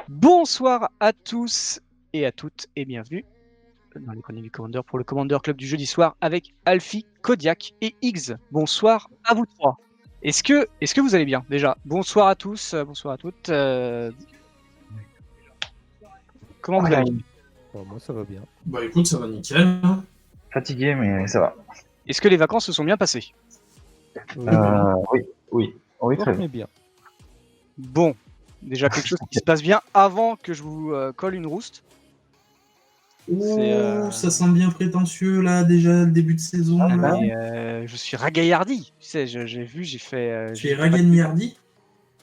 Bonsoir à tous et à toutes et bienvenue dans les chroniques du Commander pour le Commander Club du jeudi soir avec Alfie, Kodiak et Iggs. Bonsoir à vous trois. Est-ce que vous allez bien déjà? Bonsoir à tous, bonsoir à toutes. Comment vous allez? Bon, moi ça va bien. Bah écoute, ça va nickel. Hein. Fatigué, mais ça va. Est-ce que les vacances se sont bien passées? Oui, très bien. bien. Bon, déjà quelque chose qui se passe bien avant que je vous colle une rouste. Ça sent bien prétentieux là, déjà le début de saison. Ah, là. mais, je suis ragaillardi. Tu sais, j'ai vu, j'ai fait. Tu es Ragagnardi.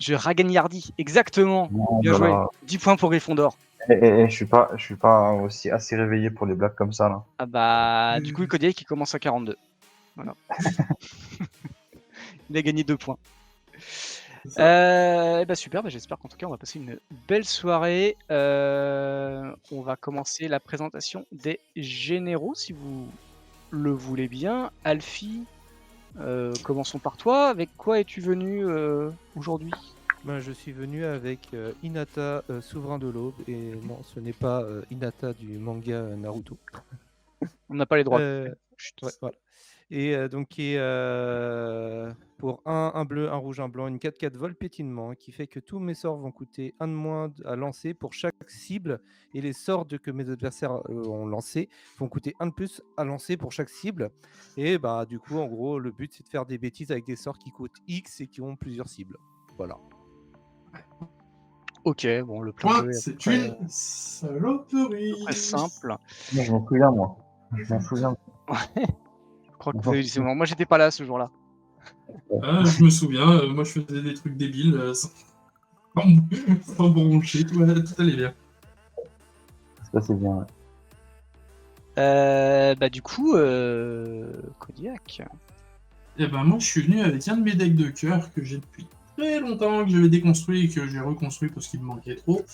Je ragagnardi, exactement. Non, Bien voilà. joué. 10 points pour Gryffondor. Je suis pas aussi assez réveillé pour les blagues comme ça là. Ah bah, du coup, le Kodiak qui commence à 42. Voilà. Il a gagné 2 points. Bah super, bah j'espère qu'en tout cas on va passer une belle soirée. On va commencer la présentation des généraux si vous le voulez bien. Alfie, commençons par toi. Avec quoi es-tu venu aujourd'hui? Ben, je suis venu avec Hinata, souverain de l'aube, et non, ce n'est pas Hinata du manga Naruto. On n'a pas les droits. Chut, ouais, voilà. Et donc qui est pour un bleu, un rouge, un blanc, une 4/4 vol pétinement, qui fait que tous mes sorts vont coûter 1 de moins à lancer pour chaque cible, et les sorts que mes adversaires ont lancés vont coûter 1 de plus à lancer pour chaque cible. Et bah du coup, en gros, le but c'est de faire des bêtises avec des sorts qui coûtent X et qui ont plusieurs cibles. Voilà. Ok, bon, le plan de jeu est C'est très une saloperie. simple. Moi, je m'en souviens, moi. Je m'en souviens. Je crois que vous avez dit c'est bon. Moi j'étais pas là ce jour-là. Je me souviens, moi je faisais des trucs débiles sans broncher, tout allait bien. Ça, c'est bien. Ouais. Bah du coup, Kodiak. Et ben moi je suis venu avec un de mes decks de cœur que j'ai depuis très longtemps, que j'avais déconstruit et que j'ai reconstruit parce qu'il me manquait trop.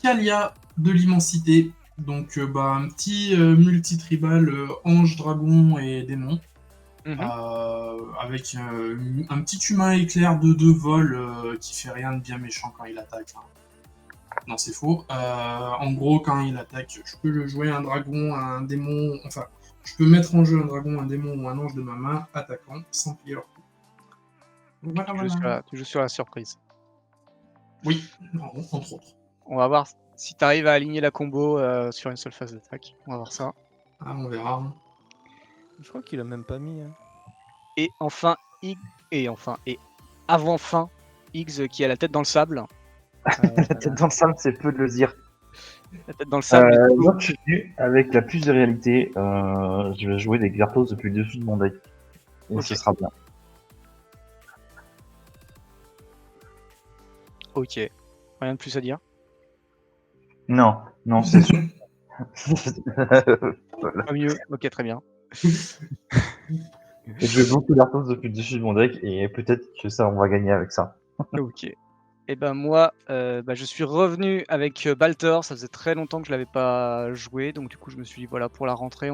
Kalia de l'immensité. Donc un petit multi-tribal ange, dragon et démon. Avec un petit humain éclair de 2 vols qui fait rien de bien méchant quand il attaque. Hein. Non, c'est faux. En gros, quand il attaque, je peux jouer un dragon, un démon. Enfin, je peux mettre en jeu un dragon, un démon ou un ange de ma main attaquant sans plier leur coup. Tu joues sur la surprise. Oui, entre autres. On va voir si tu arrives à aligner la combo sur une seule phase d'attaque. On va voir ça. Ah, on verra. Je crois qu'il a même pas mis. Hein. Et enfin, avant-fin, Iggs qui a la tête dans le sable. La tête dans le sable, c'est peu de le dire. La tête dans le sable. Moi, je suis venu avec la plus de réalité. Je vais jouer des Gyarados depuis le dessus de mon deck. Et Ok. ce sera bien. Ok. Rien de plus à dire. Non, c'est sûr. Voilà. Pas mieux. Ok, très bien. Et je joue beaucoup Gyarados depuis le dessus de mon deck et peut-être que ça, on va gagner avec ça. Ok. Et ben moi, je suis revenu avec Baltor. Ça faisait très longtemps que je l'avais pas joué, donc du coup je me suis dit voilà, pour la rentrée,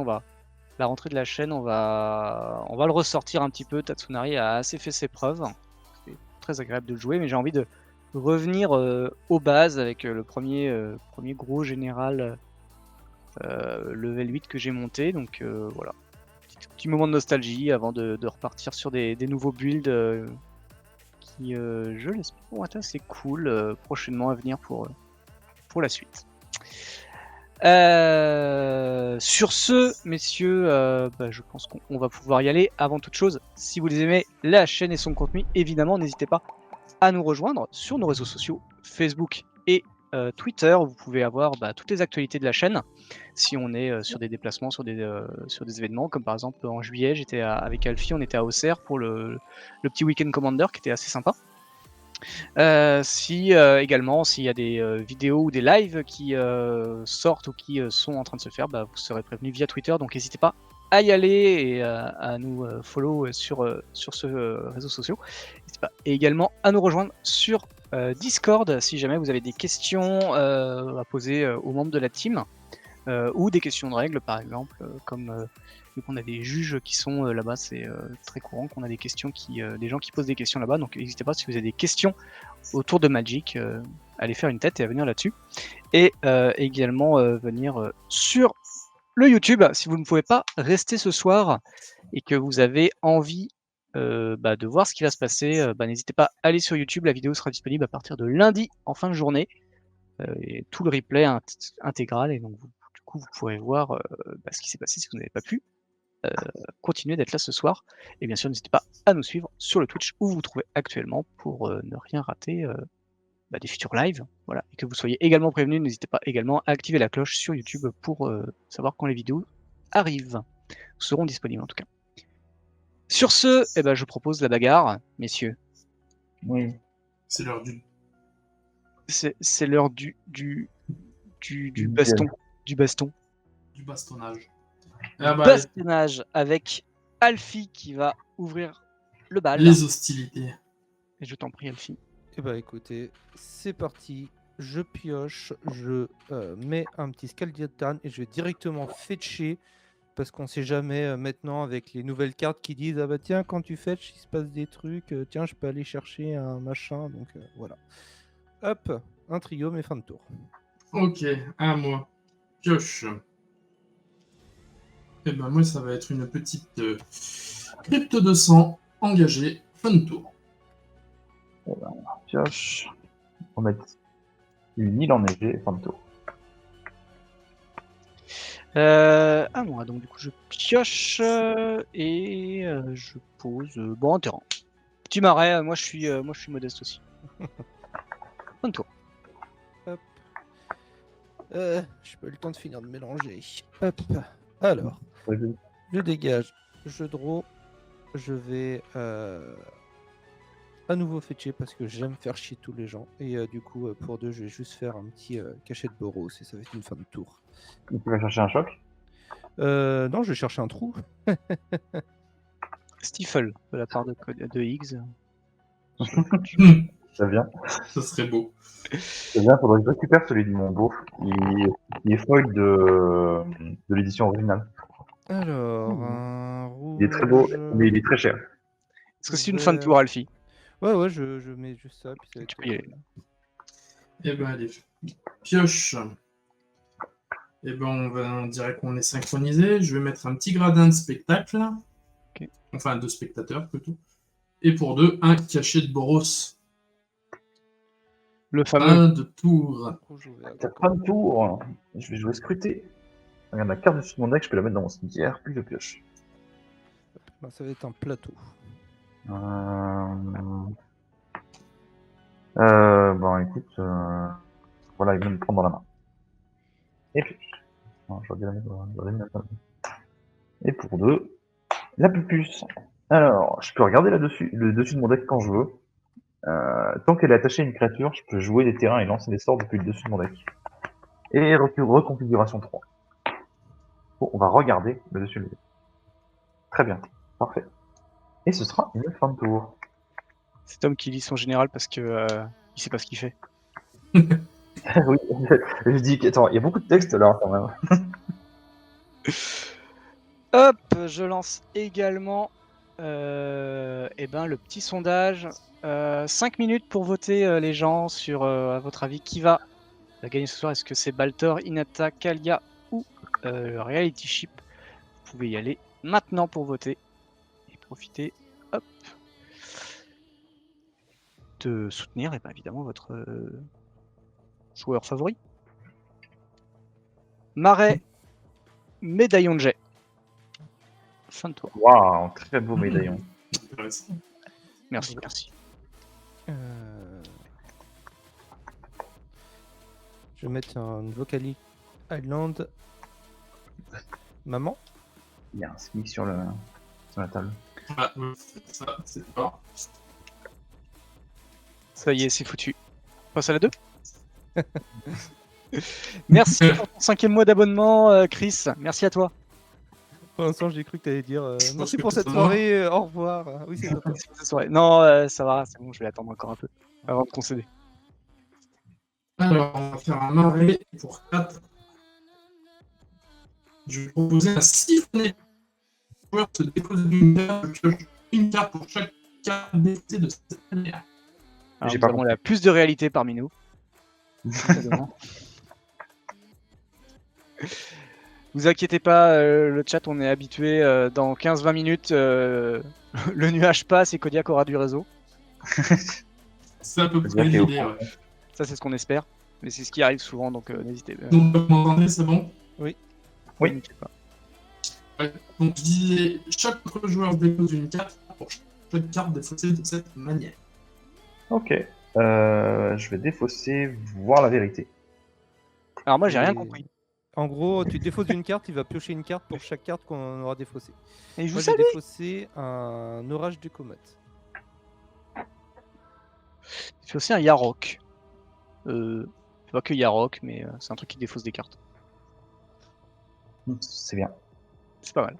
la rentrée de la chaîne, on va le ressortir un petit peu. Tatsunari a assez fait ses preuves. C'est très agréable de le jouer, mais j'ai envie de revenir aux bases avec le premier gros général level 8 que j'ai monté. Donc voilà, petit moment de nostalgie avant de repartir sur des nouveaux builds qui, je l'espère, vont être assez cool prochainement à venir pour la suite. Sur ce, messieurs, je pense qu'on va pouvoir y aller. Avant toute chose, si vous les aimez, la chaîne et son contenu, évidemment, n'hésitez pas à nous rejoindre sur nos réseaux sociaux, Facebook et Twitter. Vous pouvez avoir toutes les actualités de la chaîne. Si on est sur des déplacements, sur des événements, comme par exemple en juillet, j'étais avec Alfie, on était à Auxerre pour le petit week-end Commander qui était assez sympa. Également, s'il y a des vidéos ou des lives qui sortent ou qui sont en train de se faire, vous serez prévenus via Twitter, donc n'hésitez pas à y aller et à nous follow sur ce réseau social. N'hésitez pas et également à nous rejoindre sur Discord si jamais vous avez des questions à poser aux membres de la team ou des questions de règles par exemple, comme vu qu'on a des juges qui sont là-bas, c'est très courant qu'on a des questions des gens qui posent des questions là-bas, donc n'hésitez pas si vous avez des questions autour de Magic, aller faire une tête et à venir là-dessus. Et également venir sur le YouTube. Si vous ne pouvez pas rester ce soir et que vous avez envie de voir ce qui va se passer, n'hésitez pas à aller sur YouTube. La vidéo sera disponible à partir de lundi en fin de journée. Et tout le replay intégral. Et donc, du coup, vous pourrez voir ce qui s'est passé si vous n'avez pas pu continuer d'être là ce soir. Et bien sûr, n'hésitez pas à nous suivre sur le Twitch où vous vous trouvez actuellement pour ne rien rater des futurs lives. Voilà. Et que vous soyez également prévenus, n'hésitez pas également à activer la cloche sur YouTube pour savoir quand les vidéos arrivent. Seront disponibles en tout cas. Sur ce, je propose la bagarre, messieurs. Oui. C'est l'heure du C'est l'heure du baston. Du baston. du bastonnage. Bastonnage avec Alfie qui va ouvrir le bal. Les hostilités. Et je t'en prie, Alfie. Eh bah écoutez, c'est parti. Je pioche, je mets un petit Scaldiatan et je vais directement fetcher parce qu'on sait jamais maintenant avec les nouvelles cartes qui disent ah bah tiens quand tu fetches il se passe des trucs, tiens je peux aller chercher un machin donc voilà. Hop, un trio mais fin de tour. Ok, à moi. Pioche. Et ben moi ça va être une petite crypte de sang engagée, fin de tour. Pioche. On va mettre une île enneigée, fin de tour. À moi, donc du coup je pioche et je pose un terrain. Petit marais, moi je suis modeste aussi. Fin de tour. Hop. Je pas eu le temps de finir de mélanger. Hop. Alors, je dégage, je draw, je vais à nouveau fetcher parce que j'aime faire chier tous les gens. Et du coup, pour 2, je vais juste faire un petit cachet de Boros et ça va être une fin de tour. Tu vas chercher un choc? Non, je vais chercher un trou. Stifle de la part de Higgs. Ça vient. Ça serait beau. Ça vient, faudrait que je récupère celui de mon beau, qui est foil de l'édition originale. Alors, un rouge. Il est très beau, mais il est très cher. Est-ce que c'est une fin de tour, Alfie? Ouais, je mets juste ça. Puis ça va Tu être, peux y aller. Et ben allez. Pioche. Et ben on dirait qu'on est synchronisé. Je vais mettre un petit gradin de spectacle. Okay. Enfin, de spectateurs plutôt. Et pour 2, un cachet de Boros. Le fameux. Fin de tour. rouge ouvert. C'est fin de tour. Je vais jouer scruter. Regarde, la carte dessus de mon deck, je peux la mettre dans mon cimetière, puis je pioche. Ben, ça va être un plateau. Bon, écoute, voilà, il vient me prendre dans la main. Et puis, non, j'aurais dû la mettre dans la main. Et pour 2, la pupus. Alors, je peux regarder le dessus de mon deck quand je veux. Tant qu'elle est attachée à une créature, je peux jouer des terrains et lancer des sorts depuis le dessus de mon deck. Et reconfiguration 3. Bon, on va regarder le dessus de mon deck. Très bien, parfait. Et ce sera une fin de tour. C'est Tom qui lit son général parce que il sait pas ce qu'il fait. Oui, je dis attends, il y a beaucoup de textes là quand même. Hop, je lance également le petit sondage. 5 minutes pour voter les gens sur, à votre avis, qui va gagner ce soir. Est-ce que c'est Baltor, Inata, Kalia ou Reality Ship? Vous pouvez y aller maintenant pour voter et profiter de soutenir évidemment votre joueur favori. Marais, médaillon de jet. Fin de tour. Waouh, très beau médaillon. Intéressant. Merci. Je vais mettre une Vocalic Island. Maman. Il y a un sneak sur la table. Ah, ça, c'est fort. Ça y est, c'est foutu. On passe à la 2. Merci pour ton 5e mois d'abonnement, Chris. Merci à toi. Pour l'instant, j'ai cru que tu allais dire pense merci que pour c'est cette moi. soirée, au revoir. Oui, c'est papa. Cette soirée. Non, ça va, c'est bon, je vais attendre encore un peu avant de concéder. Alors, on va faire un marais pour 4. Je vais proposer un siphonnet. Le joueur se dépose d'une carte, je pioche une carte pour chaque carte défaitée de cette manière. Alors, J'ai nous pas avons compris. la plus de réalité parmi nous. Évidemment. Vous inquiétez pas, le chat, on est habitué. Dans 15-20 minutes, le nuage passe et Kodiak aura du réseau. C'est à peu Kodiak près est au l'idée, courant. ouais. Ça, c'est ce qu'on espère. Mais c'est ce qui arrive souvent, donc n'hésitez pas. Donc, vous m'entendez, c'est bon? Oui. N'inquiétez pas. Ouais. Donc, je disais, chaque joueur dépose une carte pour chaque carte défaussée de cette manière. Ok. Je vais défausser, voir la vérité. Alors moi, j'ai rien Et- compris. En gros, tu défausses une carte, il va piocher une carte pour chaque carte qu'on aura défaussée. Et vous Moi, j'ai savez, défaussé un orage de comète. c'est aussi un Yarok. C'est pas que Yarok, mais c'est un truc qui défausse des cartes. C'est bien. C'est pas mal.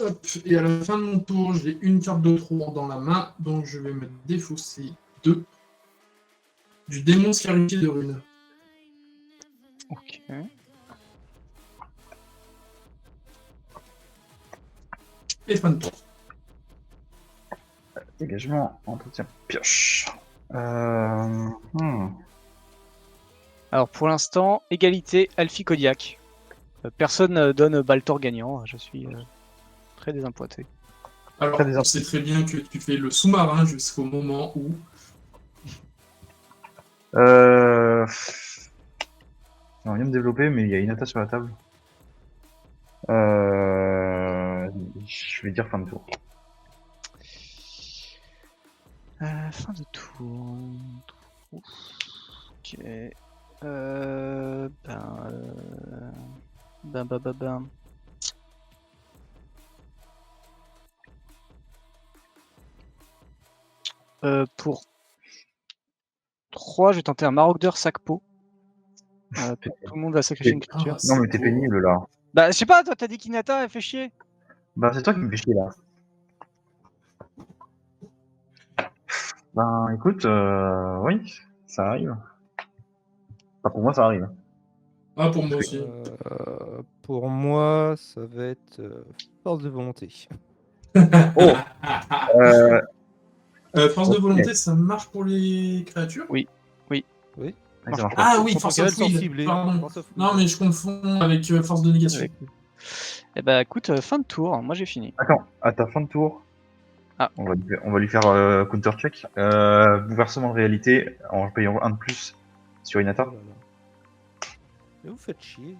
Hop, et à la fin de mon tour, j'ai une carte de trop dans la main, donc je vais me défausser 2 du démon scarifié de rune. Ok. Et fin de tour. Dégagement, entretien, pioche. Hmm. Alors pour l'instant, égalité Alfie Kodiak. Personne donne Baltor gagnant. Je suis très désappointé. Alors, Très bien. tu sais très bien que tu fais le sous-marin jusqu'au moment où... J'aimerais bien me développer, mais il y a Inata sur la table. Je vais dire fin de tour. Fin de tour. Ok. Ben. Pour 3, je vais tenter un Marauder Sac-Pot. Tout le monde va sacrifier une créature. Non, mais t'es pénible là. Bah, je sais pas, toi, t'as dit qu'Inata, elle fait chier. Bah, c'est toi qui me fais chier là. Ben, écoute, oui, ça arrive. Enfin, pour moi, ça arrive. Ah, pour moi aussi. Pour moi, ça va être force de volonté. Oh. Force de Ok. volonté, ça marche pour les créatures? Oui. Oui. Ça marche pas. Ah oui, Contre Force quel of sort Will, ciblé pardon. Force of Will. Non, mais je confonds avec Force de négation. Avec... Eh bah, écoute, fin de tour. Moi, j'ai fini. Attends, à ta fin de tour, Ah. on va lui faire counter-check. Bouleversement de réalité en payant 1 de plus sur Inata. Oh là là. Mais vous faites chier.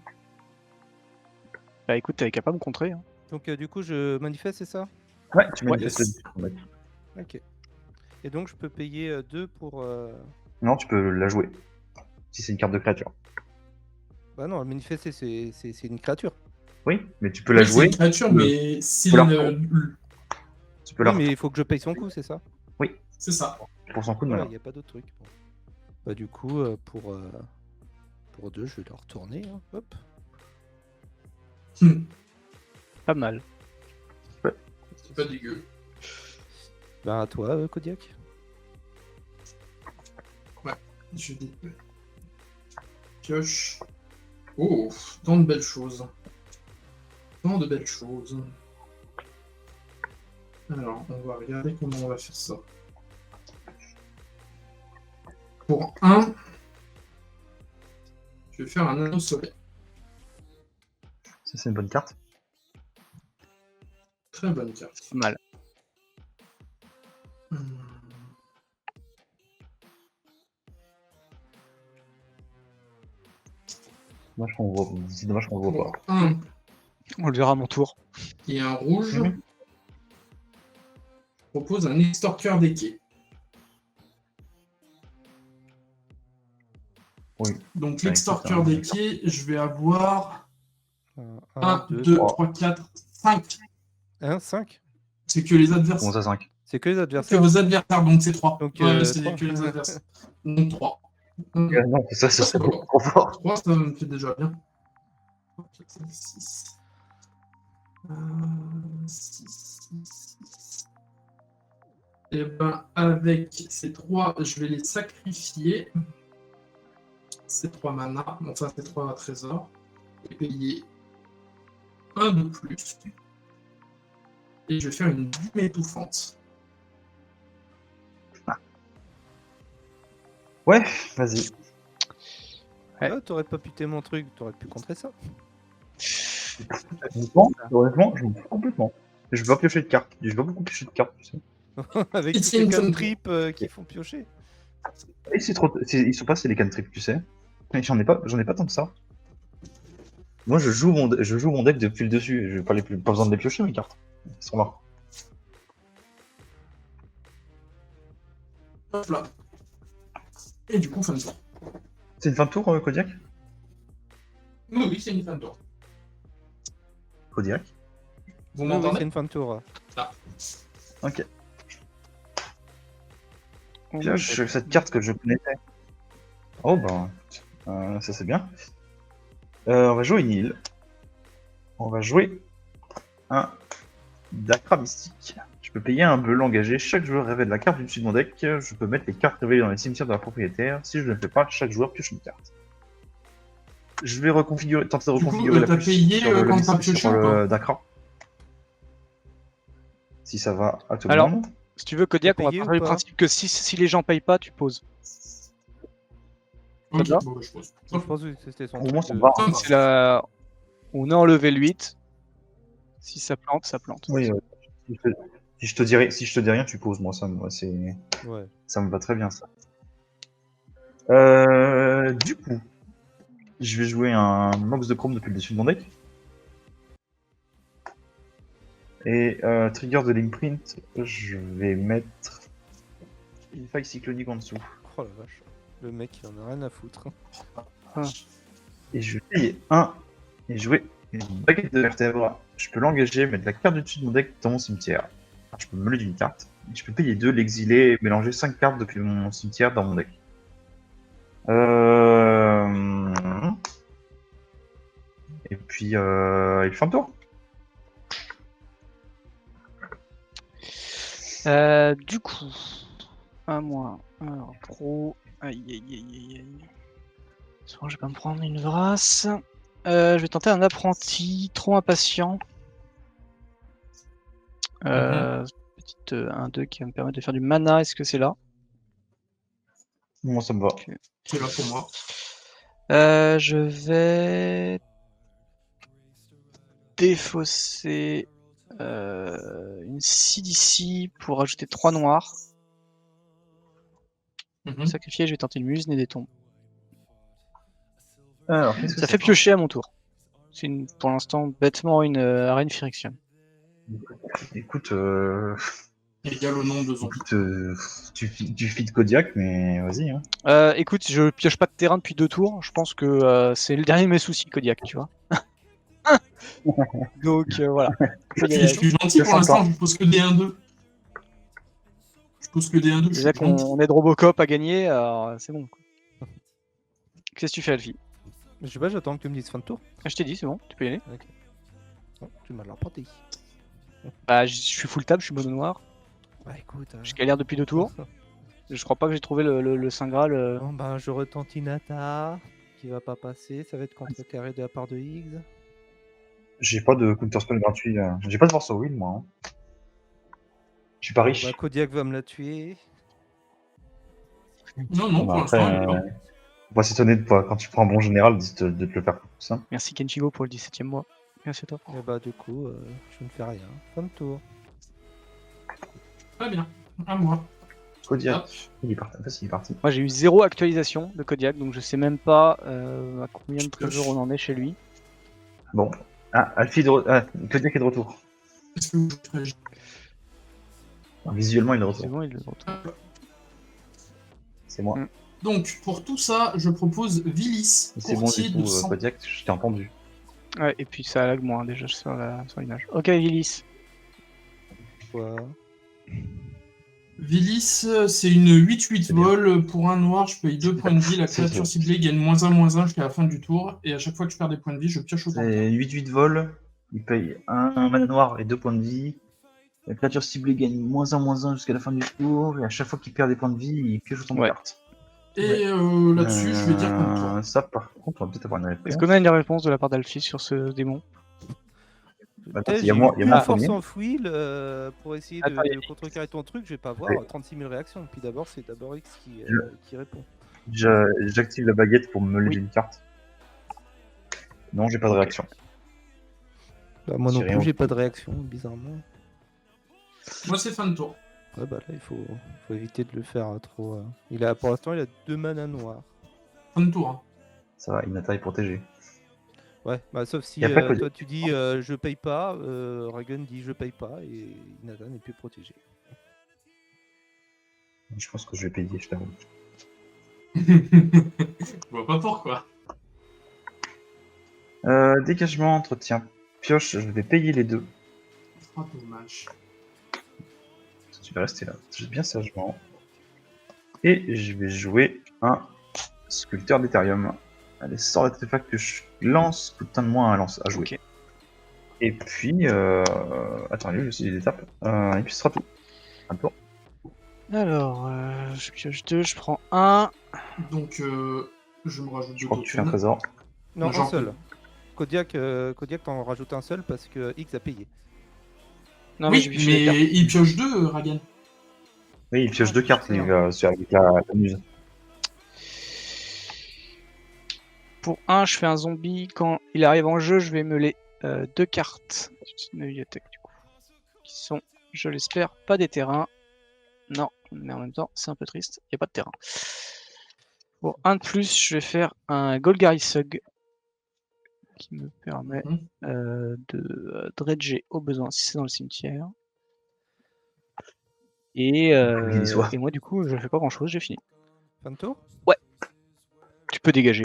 Bah, écoute, t'es capable de me contrer. Hein. Donc du coup, je manifeste, c'est ça? Ouais, tu Ouais. manifestes. Ok. Et donc, je peux payer 2 pour... Non, tu peux la jouer. Si c'est une carte de créature. Bah non, manifester, c'est une créature. Oui, mais tu peux la Oui, c'est jouer. une créature, le- mais si la Tu peux Oui, la mais il faut que je paye son coup, c'est ça? c'est ça. pour son coup de Voilà, malin. il n'y a pas d'autre truc. Bon. Bah du coup, pour 2, je vais le retourner. Hein. Hop. Pas mal. C'est pas dégueu. Bah à toi, Kodiak. Je dis. Pioche. Oh, tant de belles choses. Tant de belles choses. Alors, on va regarder comment on va faire ça. Pour 1, je vais faire un anneau solaire. Ça, c'est une bonne carte. Très bonne carte. Pas mal. C'est dommage qu'on le voit Pour pas. 1 On le verra à mon tour. et un rouge, Mhm. je propose un extorqueur des quais. Oui. Donc Ouais, l'extorqueur c'est ça. des quais, je vais avoir 1, 1, 2, 2, 3. 3, 4, 5. 1, 5. C'est que les Comment adversaires. ça, 5? C'est que les Que adversaires. vos adversaires, donc c'est 3. Donc, Ouais, c'est 3. que les adversaires. Donc 3. Non, ça, Ça, c'est c'est beaucoup pas trop fort. 3, ça me fait déjà bien. 3, 4, 5, 6. 6. Et ben, avec ces 3, je vais les sacrifier. Ces 3 mana, enfin ces 3 trésors. Et payer 1 de plus. Et je vais faire une dîme étouffante. Ouais, vas-y. Ouais. Ah, t'aurais pas pu mon truc, t'aurais pu contrer ça. Honnêtement, je m'en fous complètement. Je vais pas piocher de cartes. Je vais pas beaucoup piocher de cartes, tu sais. Avec It's toutes les Infant. cantrips qui font piocher. Et ils sont pas, c'est les cantrips, tu sais. Mais j'en ai pas tant que ça. Moi, je joue mon deck depuis le dessus. Je pas besoin de les piocher, mes cartes. Ils sont là. Hop là. Et du coup, fin de tour. C'est une fin de tour, Kodiak? Oui, c'est une fin de tour. Kodiak? Vous Oui, m'entendez? c'est une fin de tour. Ok. On Pioche cette carte que je connaissais. Oh bah, ça c'est bien. On va jouer une île. On va jouer un Dacra Mystique. Je peux payer un bleu l'engager. Chaque joueur révèle la carte du dessus de mon deck. Je peux mettre les cartes révélées dans les cimetières de la propriétaire. Si je ne le fais pas, chaque joueur pioche une carte. Je vais tenter de reconfigurer la t'as puce payé, sur le quand t'as mystique, pioché sur ou pas le Dacra. Si ça va à tout Alors, le monde. Si tu veux, Kodiak, T'as on va payé partir ou du pas principe que si les gens payent pas, tu poses. Ok, va bon, bah, je pose. Je pense que c'était son Pour moi, truc ça de- va. Ah, C'est la... On est en level 8. Si ça plante, ça plante. Oui, si je te dis rien, tu poses. Moi, ça me va très bien, ça. Du coup, je vais jouer un Mox de Chrome depuis le dessus de mon deck. Et trigger de l'imprint, je vais mettre une faille cyclonique en dessous. Oh la vache. Le mec, il en a rien à foutre. Et je vais payer 1 et jouer une baguette de vertèbre. Je peux l'engager, mettre la carte du dessus de mon deck dans mon cimetière. Alors, je peux me d'une carte. Et je peux payer 2, l'exiler et mélanger 5 cartes depuis mon cimetière dans mon deck. Et puis, il fait un tour. Du coup, à moi. Alors, pro. Aïe aïe aïe aïe aïe. Soit je vais pas me prendre une vrasse. Je vais tenter un apprenti trop impatient. Petite 1-2 qui va me permettre de faire du mana. Est-ce que c'est là? Moi, ça me va. C'est là pour moi. Je vais défausser une CDC pour ajouter 3 noirs. Sacrifier, je vais tenter une muse, nez des tombes. Alors, qu'est-ce que Ça c'est fait piocher à mon tour. C'est pour l'instant bêtement une arène Phyrexian. Écoute, Égal au nom de Zon. tu feed Kodiak, mais vas-y. Hein. Écoute, je pioche pas de terrain depuis 2 tours. Je pense que c'est le dernier de mes soucis, Kodiak, tu vois. Donc voilà. Je suis gentil pour l'instant, je pose que des 1-2. Je pose que des 1-2. Déjà qu'on aide Robocop à gagner, c'est bon. Qu'est-ce que tu fais, Alfie? Je sais pas, j'attends que tu me dises fin de tour. Je t'ai dit, c'est bon, tu peux y aller. Oh, tu m'as l'emporté. Bah, je suis full table, je suis mono noir. Bah écoute. Je galère depuis 2 tours. Je crois pas que j'ai trouvé le Saint Graal. Bon bah je retente Inata qui va pas passer, ça va être contrecarré de la part de Higgs. J'ai pas de counterspell gratuit. J'ai pas de force au will, moi. Hein. Je suis pas riche. Bah Kodiak va me la tuer. Non, non, Bon, pour après, l'instant, elle est pas. faut pas s'étonner quand tu prends un bon général de te le faire tout ça. Merci Kenchigo pour le 17ème mois. Merci à toi. Et bah du coup, je ne fais rien. Fin de tour. Très bien. À moi. Kodiak, Hop. il est parti. En fait, il est parti. Moi j'ai eu 0 actualisation de Kodiak, donc je sais même pas à combien de trésors on en est chez lui. Bon. Kodiak est de retour. Est-ce que vous faites- Visuellement, il est de C'est retour. bon, il est de retour. C'est moi. Donc, pour tout ça, je propose Vilis, C'est bon, courtier du de coup, sang. Kodiak, je t'ai entendu. Ouais, et puis ça lag moins déjà sur l'image. Ok, Willis. Quoi. Vilis, c'est une 8-8 vol. Pour un noir, je paye 2 points de vie. La C'est créature bien. ciblée gagne -1/-1 jusqu'à la fin du tour. Et à chaque fois que je perds des points de vie, je pioche autant. C'est 8-8 vol. Il paye un mana noir et 2 points de vie. La créature ciblée gagne -1/-1 jusqu'à la fin du tour. Et à chaque fois qu'il perd des points de vie, il pioche autant de Ouais. cartes. Et là-dessus, je vais dire contre toi. Ça, par contre, on va peut-être avoir une réponse. Est-ce qu'on a une réponse de la part d'Alfie sur ce démon? Attends, Eh, il y a j'ai moi eu en force premier. en fouille pour essayer Attends, de contrecarrer ton truc, je vais pas voir Oui. 36 000 réactions. Puis d'abord, c'est d'abord X qui répond. J'active la baguette pour me lever Oui. une carte. Non, j'ai pas de Ok. réaction. Bah, moi non J'ai rien plus, j'ai au pas tout. de réaction, bizarrement. Moi, c'est fin de tour. Ouais, bah là, il faut éviter de le faire trop. Pour l'instant, il a 2 manas noirs. Fin de tour. Hein. Ça va, Inata est protégée. Ouais, bah sauf si Y a pas que- toi tu dis je paye pas, Ragun dit je paye pas et Inata n'est plus protégé. Je pense que je vais payer, je t'avoue. Je vois pas pourquoi. Dégagement, entretien, pioche, je vais payer les deux. Oh, dommage. Tu vas rester là, bien sagement. Et je vais jouer un sculpteur d'Ethereum. Allez, sort l'artefact que je lance, coûte un de moins à jouer. Ok. Et puis, attends, il y a aussi des étapes. Et puis ce sera tout. Un tour. Alors, je pioche 2, je prends 1. Donc, je me rajoute Je deux crois que tu fais un tokens. trésor. Non, Genre un seul. Kodiak t'en rajoute un seul parce que X a payé. Non, mais j'ai Oui, pioché les cartes. mais il pioche deux, Ragan. Oui, il pioche deux cartes c'est bien. avec la muse. Pour 1, je fais un zombie. Quand il arrive en jeu, je vais meuler 2 cartes. C'est une bibliothèque, du coup. Qui sont, je l'espère, pas des terrains. Non, mais en même temps, c'est un peu triste. Il n'y a pas de terrain. Pour 1 de plus, je vais faire un Golgari Sug. Qui me permet de dredger au besoin si c'est dans le cimetière. Et moi, du coup, je fais pas grand chose, j'ai fini. Fin de tour. Tu peux dégager.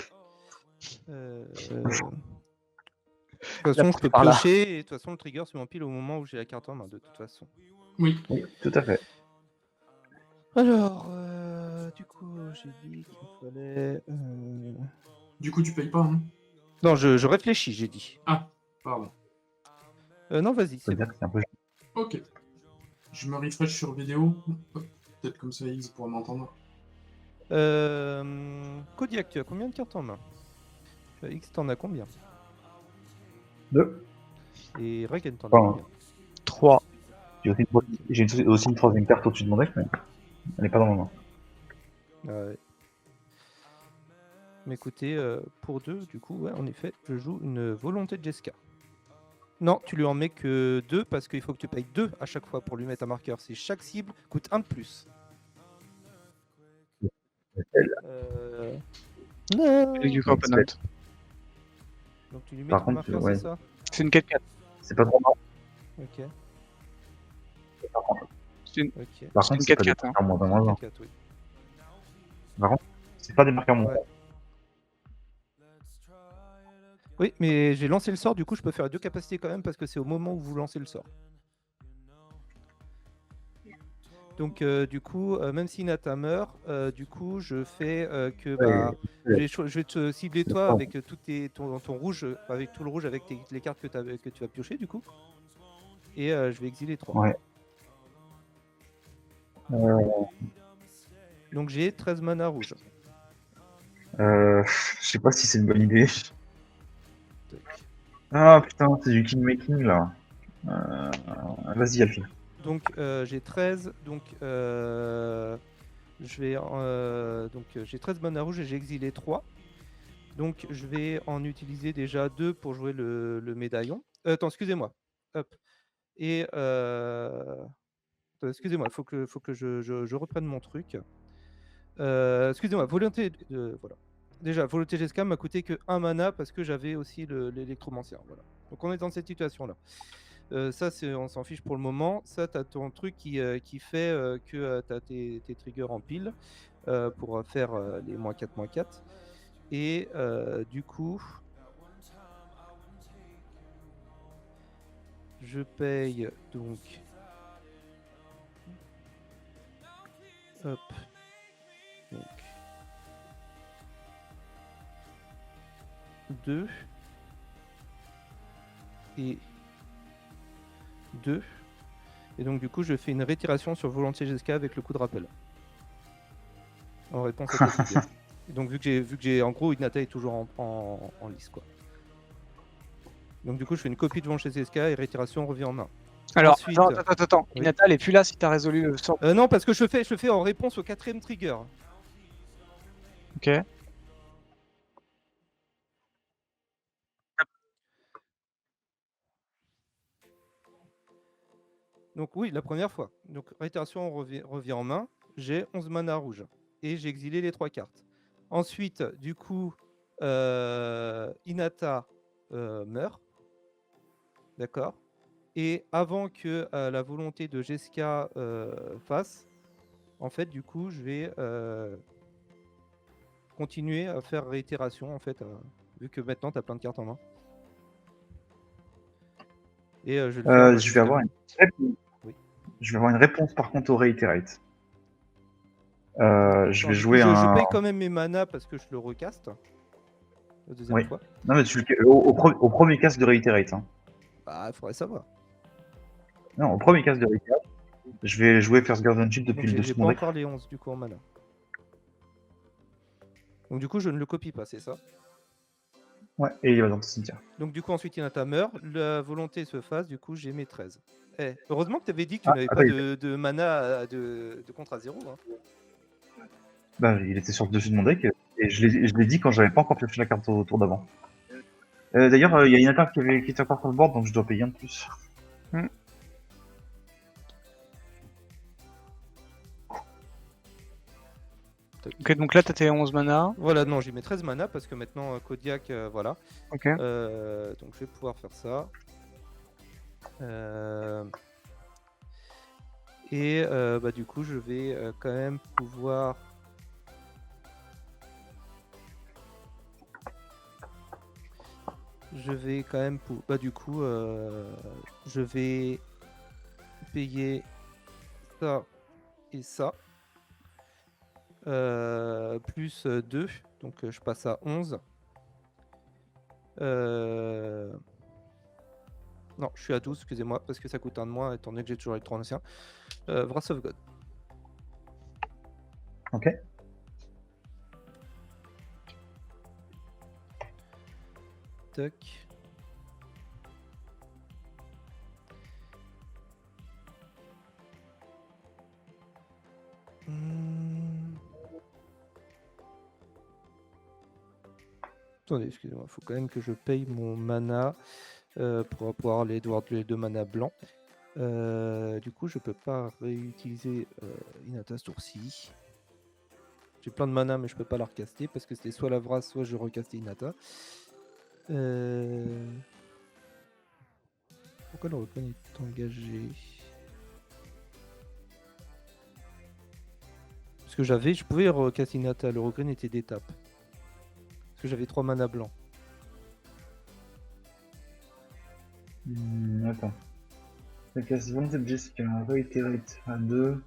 De toute façon, je peux par là. piocher et de toute façon, le trigger se met en pile au moment où j'ai la carte en main, de toute façon. Oui. Oui, tout à fait. Alors, du coup, j'ai dit qu'il fallait. Du coup, tu payes pas, hein. Non, je réfléchis, j'ai dit. Ah, pardon. Non, vas-y, Ça c'est veut dire bon. que c'est un peu. Ok. Je me refresh sur vidéo. Peut-être comme ça, X pourra m'entendre. Kodiak, tu as combien de cartes en main X, t'en as combien 2. Et Regen, t'en as Enfin, combien 3. J'ai aussi une troisième carte au-dessus de mon deck, mais elle n'est pas dans mon main. Ouais. Mais écoutez, pour 2, du coup, ouais, en effet, je joue une volonté de Jeska. Non, tu lui en mets que 2 parce qu'il faut que tu payes 2 à chaque fois pour lui mettre un marqueur. C'est chaque cible coûte 1 de plus. Non. Avec du Ouais, component. Donc tu lui mets Par 3 contre, marqueurs, ouais. c'est ça C'est une 4-4. C'est pas trop mal. Ok. C'est une... Ok. Par C'est contre, une c'est pas des 4-4, hein. marqueurs moins 1. 4, oui. Par contre, c'est pas des marqueurs moins 1. Ouais. Oui, mais j'ai lancé le sort, du coup je peux faire 2 capacités quand même parce que c'est au moment où vous lancez le sort. Donc du coup, même si Nata meurt, du coup je fais que je vais te cibler toi avec ton rouge, avec tout le rouge, avec les cartes que tu as pioché du coup. Et je vais exiler 3. Ouais. Donc j'ai 13 mana rouge. Je sais pas si c'est une bonne idée. Ah putain, c'est du kingmaking là. Vas-y, Alfie. Donc j'ai 13, donc j'ai 13 mana rouge et j'ai exilé 3. Donc je vais en utiliser déjà 2 pour jouer le médaillon. Attends, excusez-moi. Hop. Et excusez-moi, il faut que je reprenne mon truc. Excusez-moi, volonté. Voilà. Déjà, volonté Jeska m'a coûté que 1 mana parce que j'avais aussi l'électromancien. Voilà. Donc on est dans cette situation-là. Ça, on s'en fiche pour le moment. Ça, tu as ton truc qui fait que tu as tes triggers en pile pour faire les -4, -4. Et du coup, je paye donc. Hop. Donc. 2. Et 2. Et donc du coup je fais une rétiration sur volonté Jeska avec le coup de rappel. En réponse à ta idée. Et donc vu que j'ai en gros Inata est toujours en lice quoi. Donc du coup je fais une copie de volonté Jeska et rétiration revient en main. Alors, ensuite, attends. Oui. Inata, elle est plus là si t'as résolu le sort. Non parce que je fais en réponse au 4ème trigger. Ok. Donc oui, la première fois. Donc réitération revient en main. J'ai 11 mana rouge. Et j'ai exilé les 3 cartes. Ensuite, du coup, Hinata meurt. D'accord. Et avant que la volonté de Jeska fasse, en fait, du coup, je vais continuer à faire réitération, en fait, vu que maintenant, tu as plein de cartes en main. Et je vais le faire Je vais jusqu'à avoir le- une réponse. Oui. Je vais avoir une réponse par contre au Reiterate. Je vais Du coup, jouer je un. paye quand même mes manas parce que je le recaste. La deuxième Oui. fois. Non, mais au premier casque de Reiterate. Hein. Bah, il faudrait savoir. Non, au premier casque de Reiterate, je vais jouer First Guardianship Donc depuis le j'ai dessus de pas mon deck. encore les 11 du coup en mana. Donc du coup, je ne le copie pas, c'est ça. Ouais, et il va dans ton cimetière. Donc du coup, ensuite, Hinata meurt. La volonté se fasse. Du coup, j'ai mes 13. Heureusement que tu avais dit que tu Ah, n'avais attends, pas de mana de contre à 0. Hein. Bah, il était sur le dessus de mon deck, et je l'ai dit quand j'avais pas encore pioché la carte au tour d'avant. D'ailleurs, il y a une attaque qui était encore sur le board, donc je dois payer un de plus. Ok, donc là, t'as tes 11 mana. Voilà, non, j'ai mes 13 mana parce que maintenant, Kodiak, voilà. Ok. Donc je vais pouvoir faire ça. Et bah, du coup, je vais quand même pouvoir. Je vais quand même Bah, du coup, je vais payer ça et ça. Plus 2. Donc je passe à 11. Non, je suis à 12, excusez-moi, parce que ça coûte un de moins, étant donné que j'ai toujours les 3 anciens. Wrath of God. Ok. Tac. Attendez, excusez-moi, il faut quand même que je paye mon mana pour pouvoir les deux mana blancs. Du coup, je peux pas réutiliser Hinata ce tour-ci. J'ai plein de mana, mais je peux pas la recaster parce que c'était soit la Vras, soit je recastais Hinata. Pourquoi le Recon est engagé? Parce que je pouvais recaster Hinata, le Recon était d'étape. Parce que j'avais 3 mana blancs. Attends. La casse volonté de Jessica, Reiterate à 2.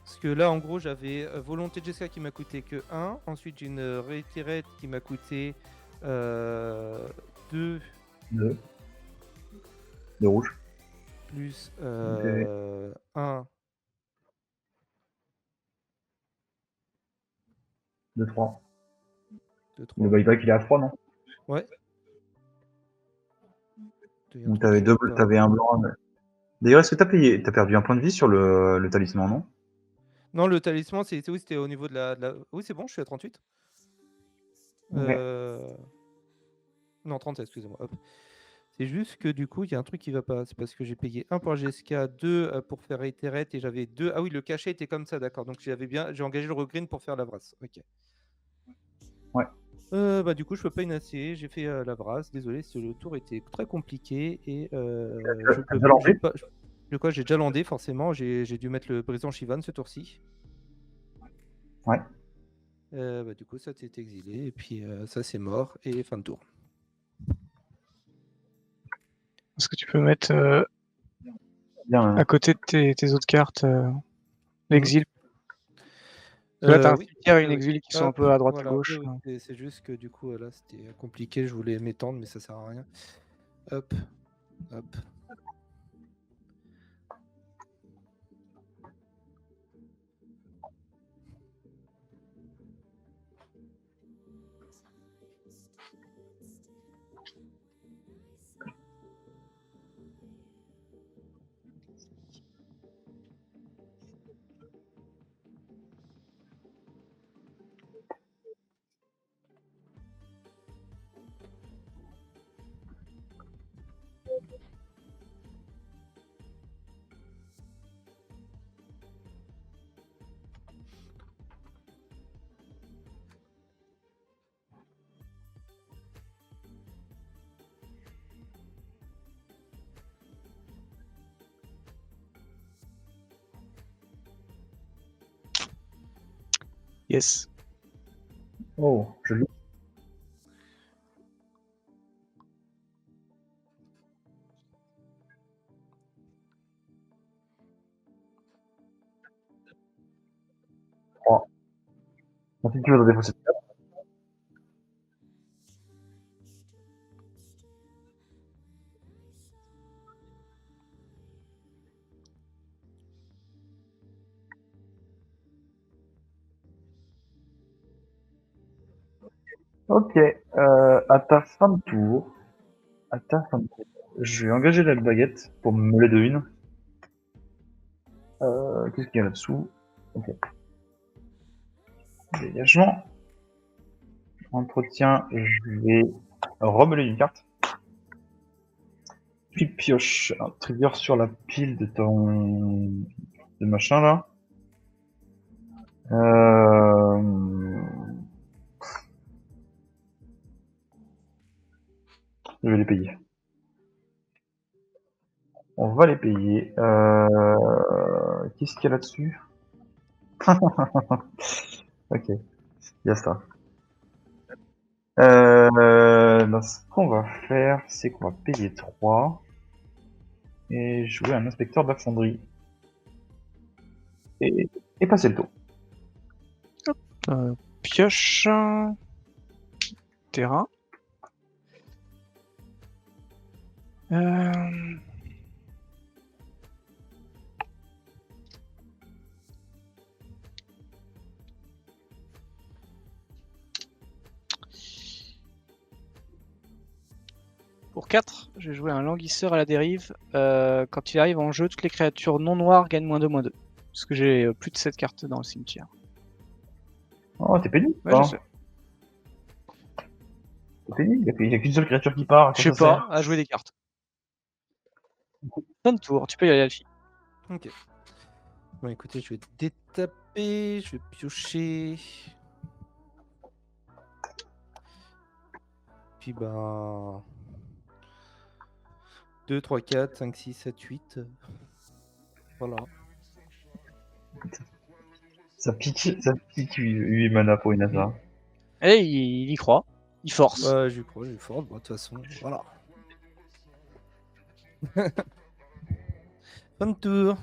Parce que là, en gros, j'avais Volonté de Jessica qui m'a coûté que 1. Ensuite, j'ai une Reiterate qui m'a coûté 2. 2. De rouge. Plus Ok. 1. 2, 3. 2, 3. Le buyback il est à 3, non? Ouais. Donc t'avais un blanc. D'ailleurs, est-ce que t'as perdu un point de vie sur le talisman, non? Non, le talisman, oui, c'était au niveau de la... Oui, c'est bon, je suis à 38. Ok. Non, 37, excusez-moi. Hop. C'est juste que du coup, il y a un truc qui va pas. C'est parce que j'ai payé 1 pour GSK, 2 pour faire Reiterate et j'avais 2. Ah oui, le cachet était comme ça, d'accord. Donc j'ai engagé le regreen pour faire la brasse. Ok. Ouais. Bah du coup, je peux pas initier. J'ai fait la brasse. Désolé, le tour était très compliqué et je peux T'as lancé pas. De quoi j'ai déjà landé forcément. J'ai dû mettre le brisant Shivan ce tour-ci. Ouais. Bah, du coup, ça t'est exilé et puis ça c'est mort et fin de tour. Est-ce que tu peux mettre Bien, à côté de tes autres cartes l'exil? Parce que là, t'as un Oui. cimetière et une Oui. exil qui sont un Hop, peu à droite à voilà. gauche. Oui. C'est juste que du coup, là, c'était compliqué. Je voulais m'étendre, mais ça sert à rien. Hop, hop. Yes. Oh, je l'ai. Trois. Si tu veux le défausser. Ok, à ta fin de tour, je vais engager la baguette pour me mêler de une. Qu'est-ce qu'il y a là-dessous? Ok. Dégagement. Entretien, je vais remêler une carte. Puis pioche un trigger sur la pile de ton... de machin là. Je vais les payer. On va les payer. Qu'est-ce qu'il y a là-dessus? Ok, il y a ça. Ce qu'on va faire, c'est qu'on va payer 3 et jouer un inspecteur de la fonderie. Et passer le tour. Pioche. Terrain. Pour 4, je vais jouer un languisseur à la dérive. Quand il arrive en jeu, toutes les créatures non noires gagnent -2/-2. Parce que j'ai plus de 7 cartes dans le cimetière. Oh, t'es pénible, Ouais, je hein. sais. T'es pénible, il y a qu'une seule créature qui part. à Je quoi sais ça pas, sert à jouer des cartes. Fin de tour, tu peux y aller, Alfie. Ok. Bon, écoutez, je vais détaper, je vais piocher. Puis ben. 2, 3, 4, 5, 6, 7, 8. Voilà. Ça pique 8 mana pour une Asa. Et il y croit. Il force. Ouais, j'y crois, j'ai fort. Bon, de toute façon, voilà. Fin de tour.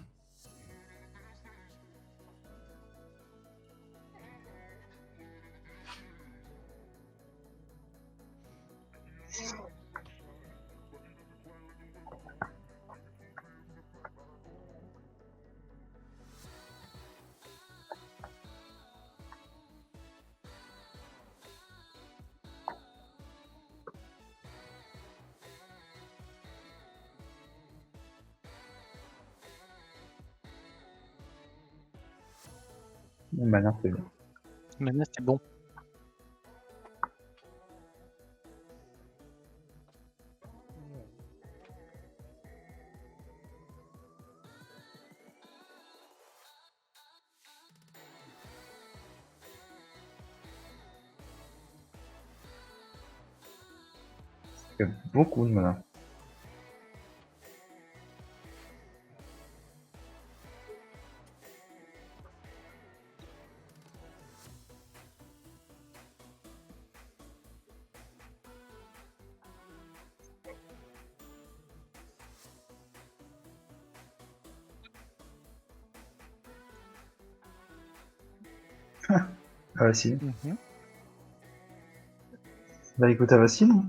Mana, c'est bien. Maintenant, c'est bon. Ça fait beaucoup de mana. Vassine. Bah écoute, à Vassine.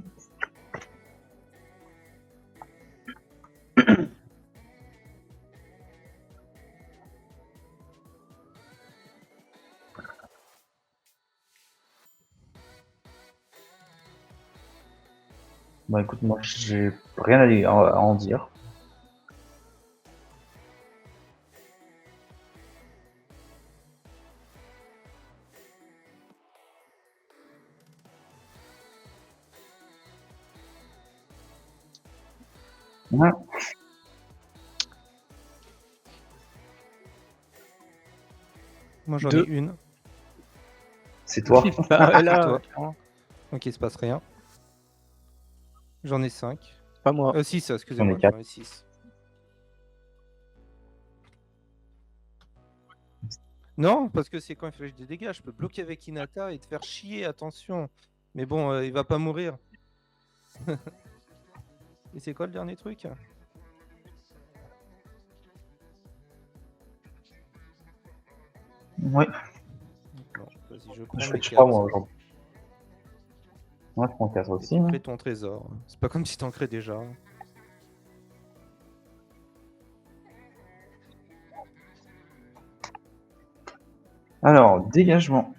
Bah écoute, moi j'ai rien à en dire. Ouais. Moi, j'en ai Deux. une. C'est toi. Bah, ouais, là, Toi. clairement, Ok, il se passe rien. J'en ai 5. pas moi. 6, excusez-moi. J'en ai quatre. J'en ai 6. Non, parce que c'est quand il fait des dégâts. Je peux bloquer avec Hinata et te faire chier, attention. Mais bon, il va pas mourir. Et c'est quoi le dernier truc? Ouais, Bon, vas-y, je prends je mes fais 3 cartes. moi aujourd'hui. Moi, je prends 4 Et aussi. tu hein. crées ton trésor. C'est pas comme si t'en crées déjà. Alors, dégagement.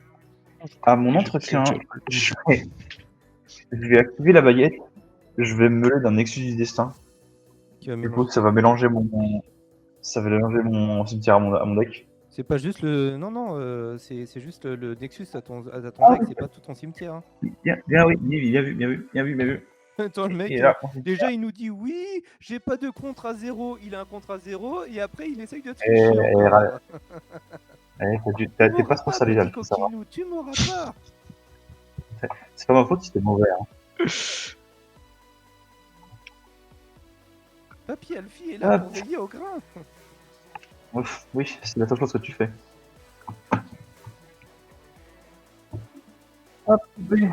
À mon entretien, je vais activer la baguette. Je vais me mêler d'un Nexus du destin. Qui va Du mélanger. coup, ça va mélanger mon cimetière à mon deck. C'est pas juste le. Non, non, c'est juste le Nexus à ton Ah deck, oui. c'est pas tout ton cimetière. Hein. Bien, oui, bien vu, bien vu, bien vu, bien vu. Attends, le mec, Et là, déjà il nous dit oui, j'ai pas de contrat zéro, il a un contrat zéro, et après il essaye de te Et- faire chier encore. t'es pas responsabilisé, petit faut savoir. coquinou, tu m'auras pas. C'est pas ma faute si c'était mauvais. Hein. Papy Alfie est là Hop. pour veiller au grain. Ouf, oui, c'est la seule chose que tu fais. Hop, oui.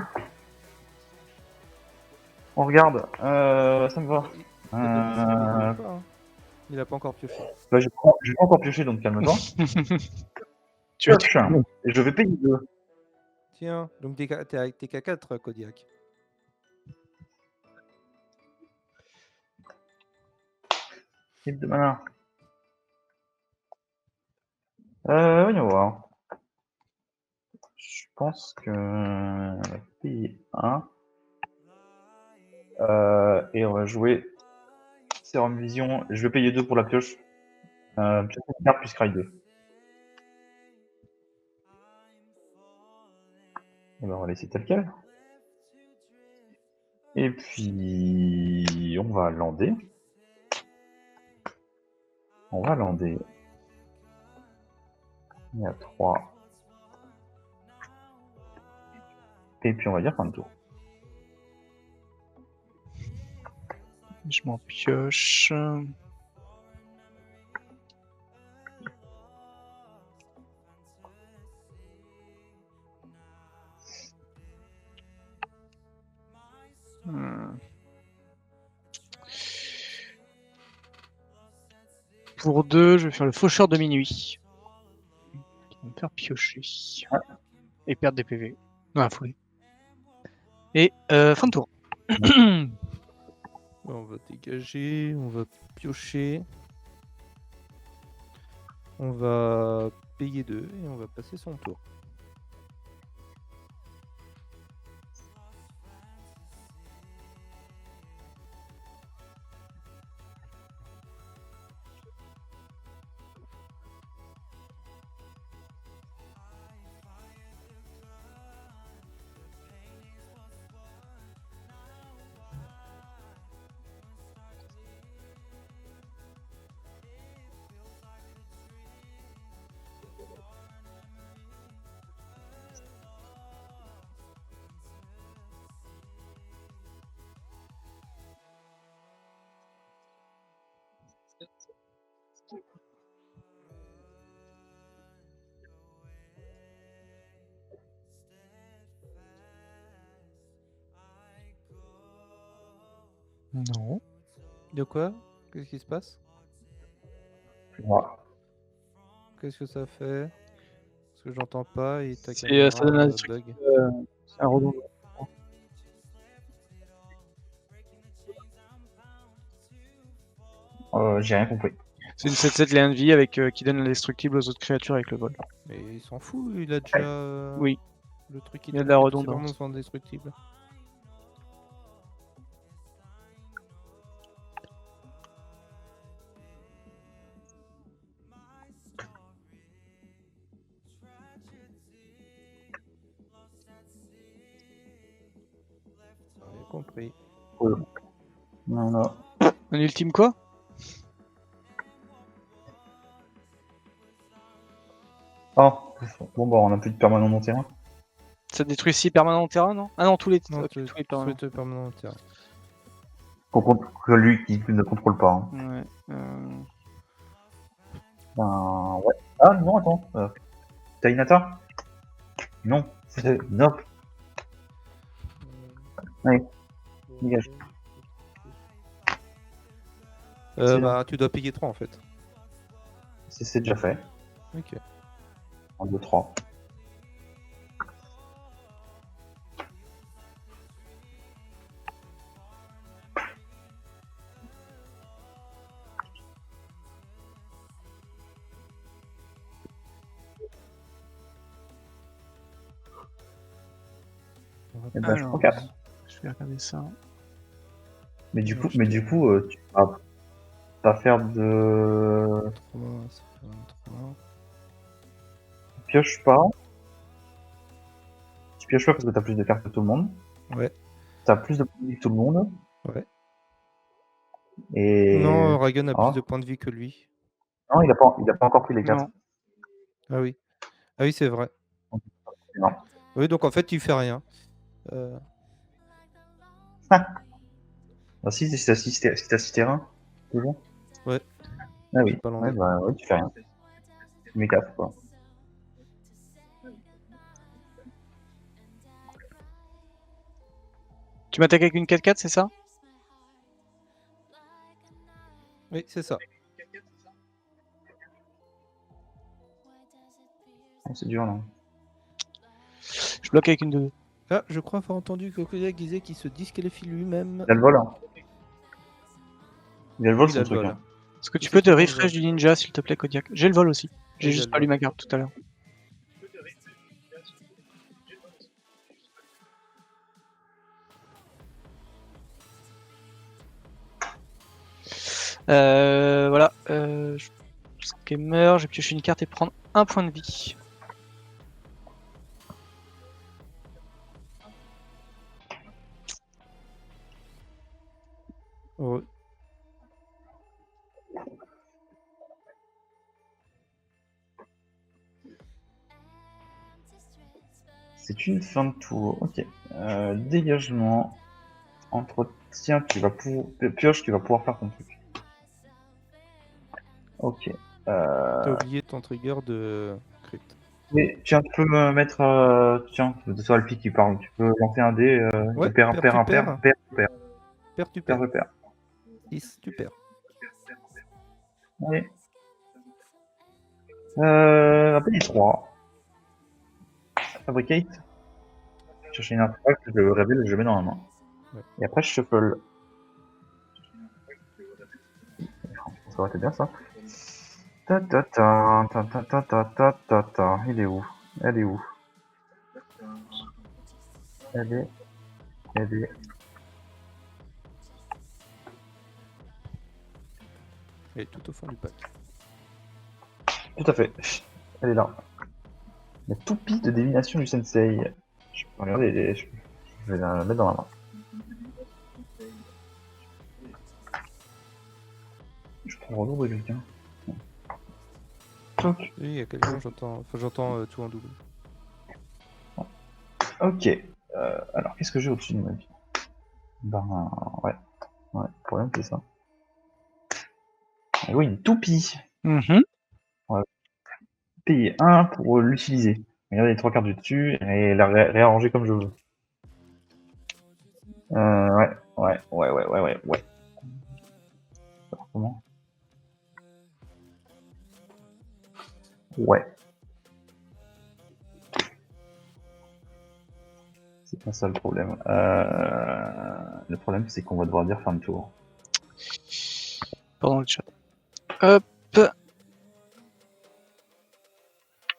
On regarde, ça me va. T'as pas de visibilité ou pas, hein. Il a pas encore pioché. Bah, je vais pas encore piocher, donc calme-toi. Tu veux Pioche. Et je vais payer 2. Tiens, donc t'es qu'à 4, Kodiak. Type de mana. Voyons voir. Je pense que on va payer 1. Et on va jouer Serum Vision. Je vais payer 2 pour la pioche. Pioche une carte plus cry 2. Et ben, on va laisser tel quel. Et puis, on va lander. On va lander. Il y a 3. Et puis, on va dire fin de tour. Je m'en pioche. Pour 2, je vais faire le faucheur de minuit. Qui va me faire piocher. Et perdre des PV. Dans la foulée. Et fin de tour. On va dégager, on va piocher. On va payer 2 et on va passer son tour. Non. De quoi? Qu'est-ce qui se passe? Voilà. Qu'est-ce que ça fait? Parce que j'entends pas et ta C'est, caméra ça donne un bug. C'est un redondant. J'ai rien compris. C'est une 7-7 lien de vie avec, qui donne l'indestructible aux autres créatures avec le vol. Mais il s'en fout, il a déjà Oui. le truc qui Il y a de la c'est redondance. vraiment son indestructible. J'ai compris. Non, non. Un ultime quoi? Oh, bon, bah, on a plus de permanent non terrain. Ça détruit 6 permanents terrain, non? Ah non, tous les, Non, ok, tous les permanents. Souhaite permanent terrain. Que lui qui ne contrôle pas. Hein. Ouais. Ben, ouais. Ah non, attends. T'as Inata? Non. Nope. Allez, dégage. C'est Bah, tu dois payer 3 en fait. C'est déjà fait. Ok. 1, 2, 3. Et ben, je prends 4. Je vais regarder ça. Mais du coup, Je t'ai- tu vas pas faire de 3, ça fait 23. pioche pas. Tu pioches pas parce que t'as plus de cartes que tout le monde. Ouais. T'as plus de points de vie que tout le monde. Ouais. Et Non, Ragan a Ah. plus de points de vie que lui. non, il a pas encore pris les 4. Non. Ah oui. Ah oui, c'est vrai. Non. Oui, donc en fait, tu fais rien. Ah si, t'as 6 terrains, toujours. Ouais. Ah oui. J'ai pas Ouais, landé. bah ouais, tu fais rien. Tu mets 4 quoi. Tu m'attaques avec une 4-4, c'est ça? Oui, c'est ça. Oh, c'est dur là. Je bloque avec une 2. Ah, je crois avoir entendu que Kodiak disait qu'il se disqualifie lui-même. Il a le vol. Hein. Il a le vol Il son a le truc. vol. Hein. Est-ce que tu C'est peux te tout dans le refresh vol. du ninja, s'il te plaît, Kodiak? J'ai le vol aussi. J'ai Il a juste le pas lu vol. ma carte tout à l'heure. Voilà. Scammer, j'ai pioché une carte et prendre un point de vie. Ouais. C'est une fin de tour. Ok. Dégagement. Entretien, tu vas pouvoir. Pioche, tu vas pouvoir faire ton truc. Ok. T'as oublié ton trigger de crypt. Mais tiens, tu peux me mettre. Tiens, c'est Alpi qui parle. Tu peux lancer un dé. Ouais, Père, perds, père, tu impair, perds. père, père, Perds, tu père, perds. père. 6, tu perds. Allez. Appelez 3. Fabricate. Chercher une artefact, je le révèle et je le mets dans la main. Ouais. Et après, je shuffle. Ça aurait été bien ça. Ta ta ta ta ta ta ta ta ta ta. Il est où? Elle est où? Elle est. Elle est tout au fond du pack. Tout à fait. Elle est là. La toupie de divination du sensei. Je peux regarder, je vais la mettre dans la main. Je prends le retour de quelqu'un. Toc. Oui, il y a quelqu'un, j'entends tout en double. Ok. Alors, qu'est-ce que j'ai au-dessus de ma vie? Ben, ouais. Ouais, le problème, c'est ça. Ah oui, une toupie. Payer 1 pour l'utiliser. Regardez les 3 cartes du dessus et la réarranger comme je veux. Ouais. Alors, comment? Ouais. C'est pas ça le problème. Le problème, c'est qu'on va devoir dire fin de tour. Pendant le chat. Hop.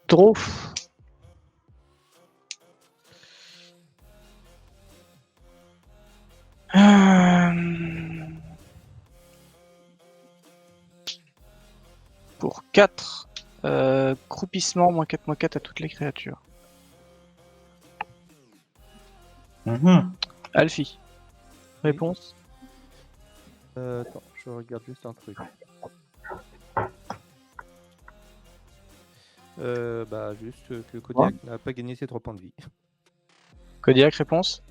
Draw. Pour 4. Croupissement, -4/-4 à toutes les créatures. Alfie. Réponse? Attends, je regarde juste un truc. Bah, juste que Kodiak n'a pas gagné ses 3 points de vie. Kodiak, réponse?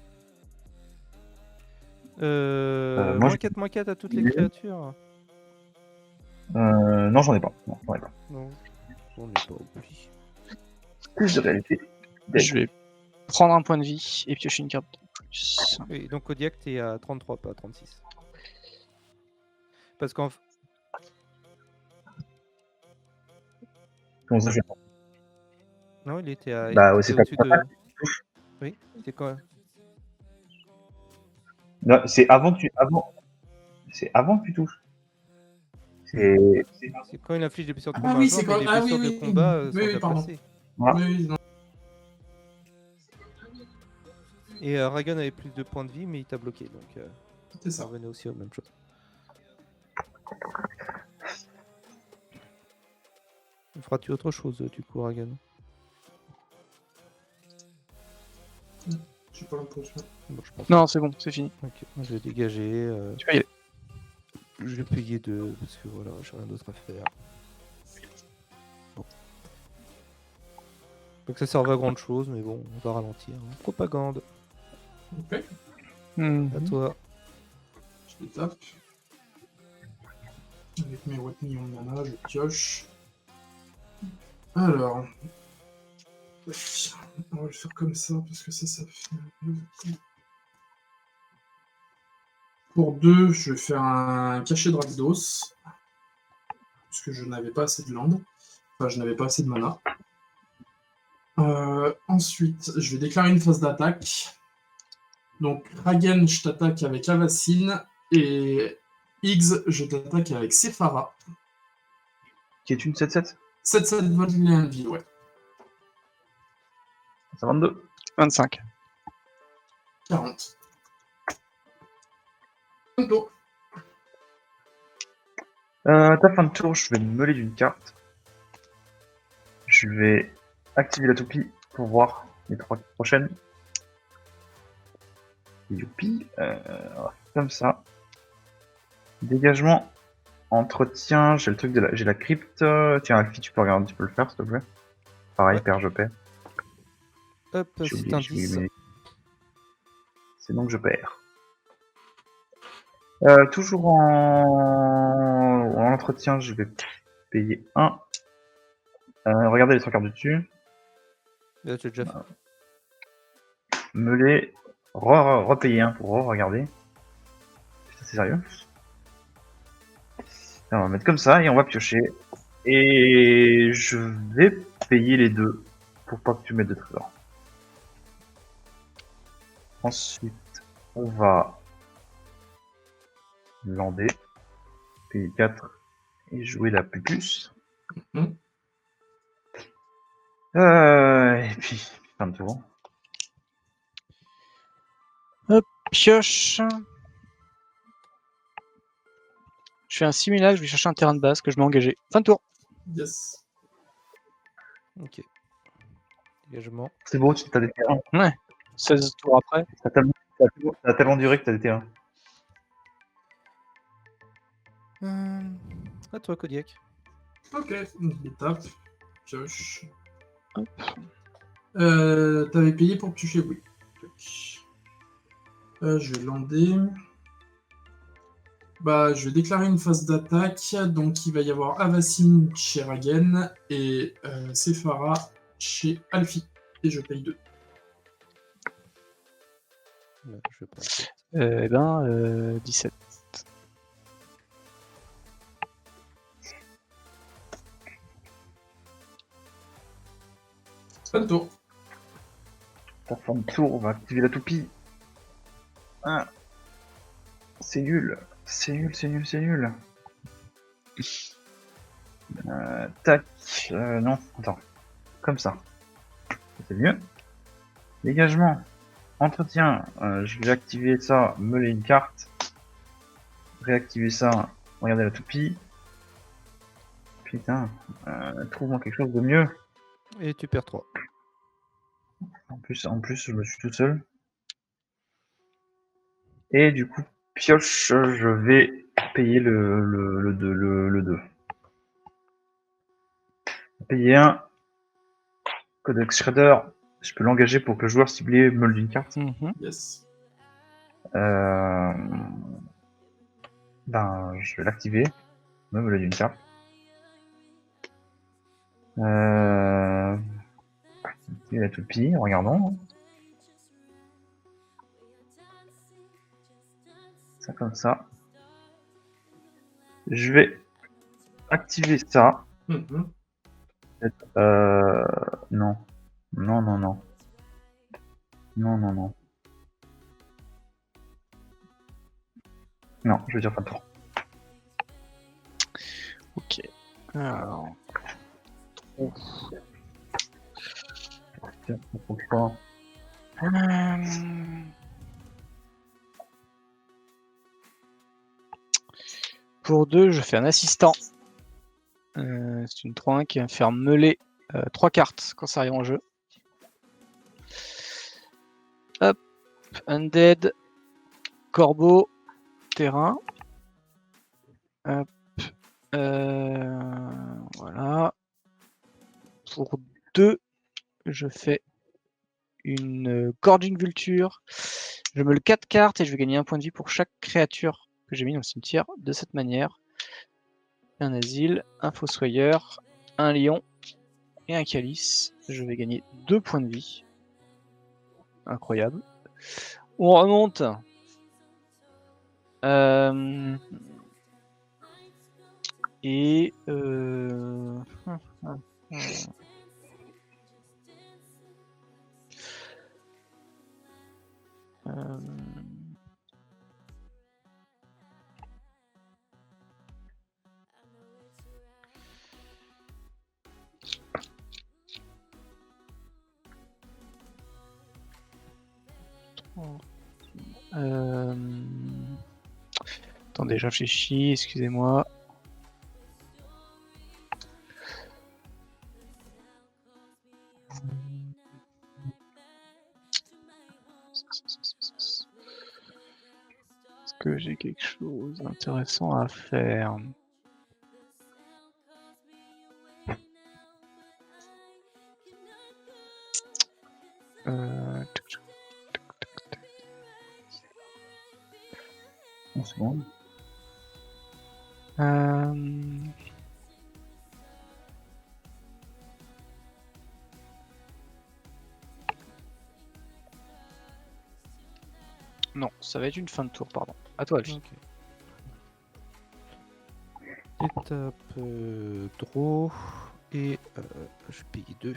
Moi, -4/-4 à toutes les créatures. Non, j'en ai pas. Non, j'en ai pas. Non, on n'est pas obligé. plus de réalité. Je vais prendre un point de vie et piocher une carte de plus. Oui, donc Kodiak, t'es à 33, pas à 36. Parce qu'en Comment ça, je... non, il était à. Bah, il c'est était pas au-dessus de. Oui, c'est quoi? Non, c'est avant que tu... C'est avant que tu touches. C'est... C'est quand il inflige des blessures de Ah combat à oui, un joueur, c'est mais quand. les Ah oui, blessures de oui. combat Oui, sont oui, déjà pardon. passées. Voilà. Oui, oui, non. Et Ragan avait plus de points de vie, mais il t'a bloqué, donc C'est ça ça. revenait aussi aux mêmes choses. Feras-tu autre chose, du coup, Ragan? J'ai pas l'impression. Bon, je pense. Non, c'est bon, c'est fini. Ok, moi, je vais dégager. Tu peux y aller. Je vais payer 2 parce que voilà, j'ai rien d'autre à faire. Bon. Donc ça servait à grande chose, mais bon, on va ralentir. Hein. Propagande, Ok, à toi. je les tape. Avec mes What millions de mana, je pioche. Alors. On va le faire comme ça, parce que ça fait. Pour 2, je vais faire un cachet de Rakdos. Puisque je n'avais pas assez de land. Enfin, je n'avais pas assez de mana. Ensuite, je vais déclarer une phase d'attaque. Donc, Ragen, je t'attaque avec Avacyn. Et Iggs, je t'attaque avec Sephara. Qui est une 7-7 7-7 volts et 1 vie, ouais. Ça 22. 25. 40. Un tour. Ta fin de tour, je vais me mêler d'une carte. Je vais activer la toupie pour voir les 3 prochaines. Youpi. Comme ça. Dégagement. Entretien. J'ai le truc de la... J'ai la crypte. Tiens, Alfie, tu peux regarder, tu peux le faire, s'il te plaît. Pareil, Ouais. perds, je perds. Hop, J'ai c'est oublié, un j'ai oublié 10. mes- C'est donc je perds. Toujours en entretien, je vais payer 1. Regardez les 3 cartes du dessus. Là, tu as déjà fait. Meulé. Repayer 1 pour regarder. Putain, c'est sérieux. Alors, on va mettre comme ça et on va piocher. Et je vais payer les 2 pour pas que tu mettes de trésor. Ensuite, on va lander, payer 4 et jouer la pupus. Mhm. Et puis, fin de tour. Pioche. Je fais un simulacre, je vais chercher un terrain de base que je m'ai engagé. Fin de tour. Yes. Ok. Dégagement. C'est beau, tu as des terrains. 16 tours après. Ça a tellement duré que t'as des terrains. À toi, Kodiak. Ok, je les tape. Pioche. Hop. T'avais payé pour piocher, oui. Je vais lander. Bah, je vais déclarer une phase d'attaque. Donc, il va y avoir Avacyn chez Ragen et Sephara chez Alfie. Et je paye 2. Ouais, je vais prendre 7. 17. Fin de tour. Ta fin de tour, on va activer la toupie. Ah. C'est nul. C'est nul, c'est nul, c'est nul. Tac. Non, attends. Comme ça. C'est mieux. Dégagement. Entretien. Je vais activer ça, meuler une carte. Réactiver ça. Regardez la toupie. Putain. Trouve-moi quelque chose de mieux. Et tu perds 3. En plus, je me suis tout seul. Et du coup, pioche, je vais payer le 2. Payer 1. Codex Shredder. Je peux l'engager pour que le joueur ciblé meule d'une carte. Yes. Ben, je vais l'activer. Meule d'une carte. activer la toupie, regardons. Ça comme ça. Je vais activer ça. Mhm. Non. Non, non, non. Non, non, non. Non, je veux dire pas trop. Ok. Alors, Tiens, on trouve pas. pour 2, je fais un assistant. C'est une 3-1 qui va me faire meuler 3 cartes quand ça arrive en jeu. Hop, Undead, Corbeau, Terrain. Hop, voilà. Pour 2, je fais une Gorging Vulture. Je meule 4 cartes et je vais gagner un point de vie pour chaque créature que j'ai mis dans le cimetière de cette manière. Un asile, un fossoyeur, un lion et un calice. Je vais gagner 2 points de vie. Incroyable. On remonte. Et attendez, je réfléchis, excusez-moi. Est-ce que j'ai quelque chose d'intéressant à faire? Une seconde. Non, ça va être une fin de tour, pardon. À toi, Alfie. Étape draw et je paye 2.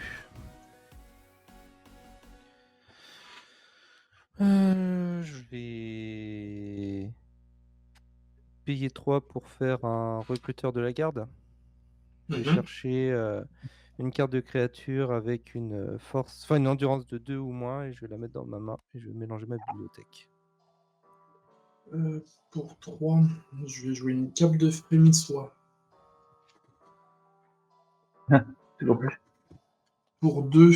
Je vais payer 3 pour faire un recruteur de la garde. Je vais chercher une carte de créature avec une force, enfin une endurance de 2 ou moins et je vais la mettre dans ma main et je vais mélanger ma bibliothèque. Pour 3, je vais jouer une cape de frémissois. Toujours plus. Pour 2,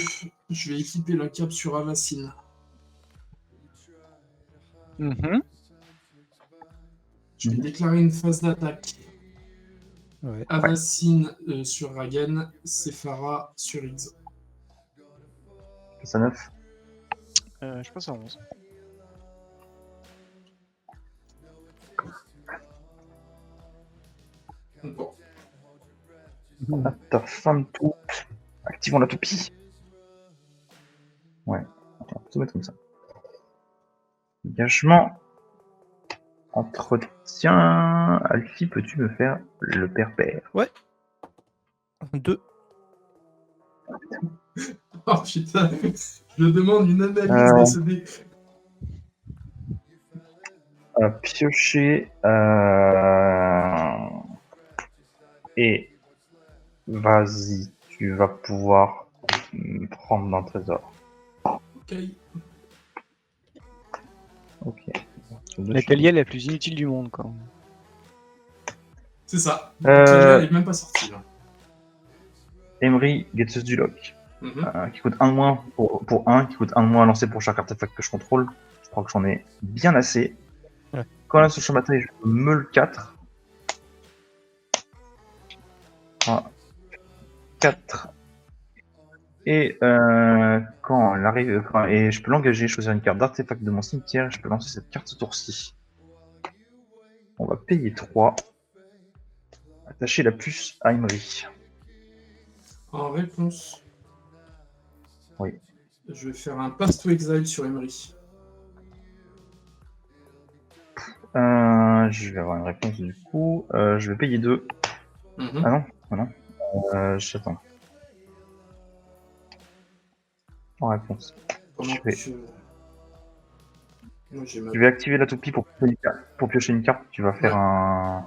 je vais équiper la cape sur Avacine. Je vais déclarer une phase d'attaque. Ouais. Avacine sur Ragen, Sephara sur X. Passe à 9. Je passe à 11. Bon. À ta fin de tour. Activons la toupie. Ouais. Attends, on va tout mettre comme ça. Engagement. Entretien. Alfie, peux-tu me faire le père-père? Ouais. 2. Oh putain, je demande une analyse de ce dé. Piocher. Et vas-y, tu vas pouvoir prendre dans le trésor. Ok. Ok. La Talia est la plus inutile du monde, quoi. C'est ça. Elle est même pas sortie là. Emery, Getsus du Loc. Mhm. Qui coûte 1 de moins pour 1, qui coûte 1 de moins à lancer pour chaque artefact que je contrôle. Je crois que j'en ai bien assez. Ouais. Quand on a ce champ de bataille, je meule 4. 4. Et quand elle arrive, et je peux l'engager, choisir une carte d'artefact de mon cimetière, je peux lancer cette carte ce tour-ci. On va payer 3. Attacher la puce à Emery. En réponse. Oui. Je vais faire un Pass to Exile sur Emery. Je vais avoir une réponse du coup. Je vais payer 2. Mhm. Ah non, ah non. J'attends. En réponse. Pendant Je vais- que... Moi, j'ai ma... Je vais activer la toupie pour piocher une carte. Tu vas faire Ouais. un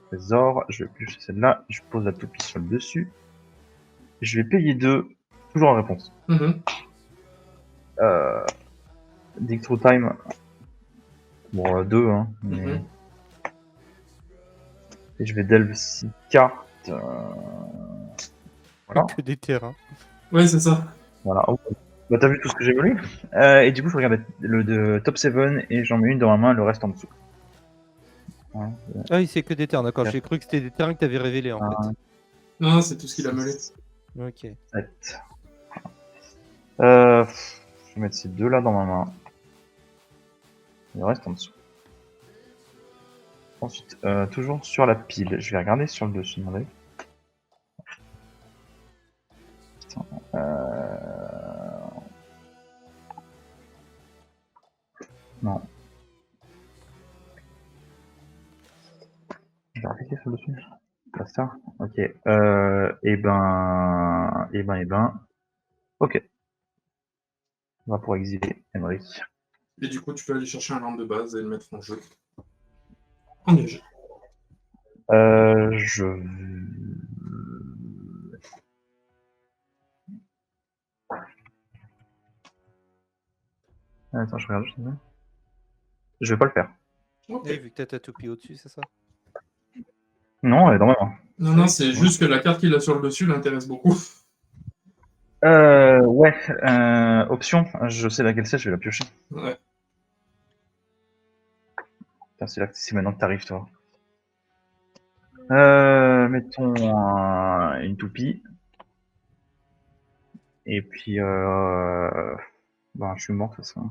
trésor. Je vais piocher celle-là. Je pose la toupie sur le dessus. Je vais payer 2. Toujours en réponse. Mhm. Dig Through Time. Bon, 2, hein. Mais... Mhm. Et je vais delve 6 cartes. Voilà. Que des terrains. Ouais, c'est ça. Voilà. Oh. Bah, t'as vu tout ce que j'ai voulu. Et du coup, je regarde le de top 7 et j'en mets une dans ma main, le reste en dessous. Voilà. Ah oui, c'est que des terrains, d'accord. Quatre. J'ai cru que c'était des terrains que t'avais révélés en Un, Non, c'est tout ce qu'il a meulé. six, fait. Ok. 7. Je vais mettre ces deux là dans ma main. Le reste en dessous. Ensuite, toujours sur la pile. Je vais regarder sur le dessus. Attendez. Putain, Non. Je vais cliquer sur le dessus. Pas ça. Ok. Et ben. Ok. On va pour exiler Emery. Et du coup, tu peux aller chercher un land de base et le mettre en jeu. Engagé. Je... Attends, je regarde juste. Je vais pas le faire. Ok. Et vu que t'as ta toupie au-dessus, c'est ça? Non, elle est dans ma main. Non, c'est juste que la carte qu'il a sur le dessus l'intéresse beaucoup. Ouais. Option. Je sais laquelle c'est, je vais la piocher. Ouais. Putain, c'est maintenant que t'arrives, toi. Mettons une toupie. Et puis, ben, je suis mort, de toute façon.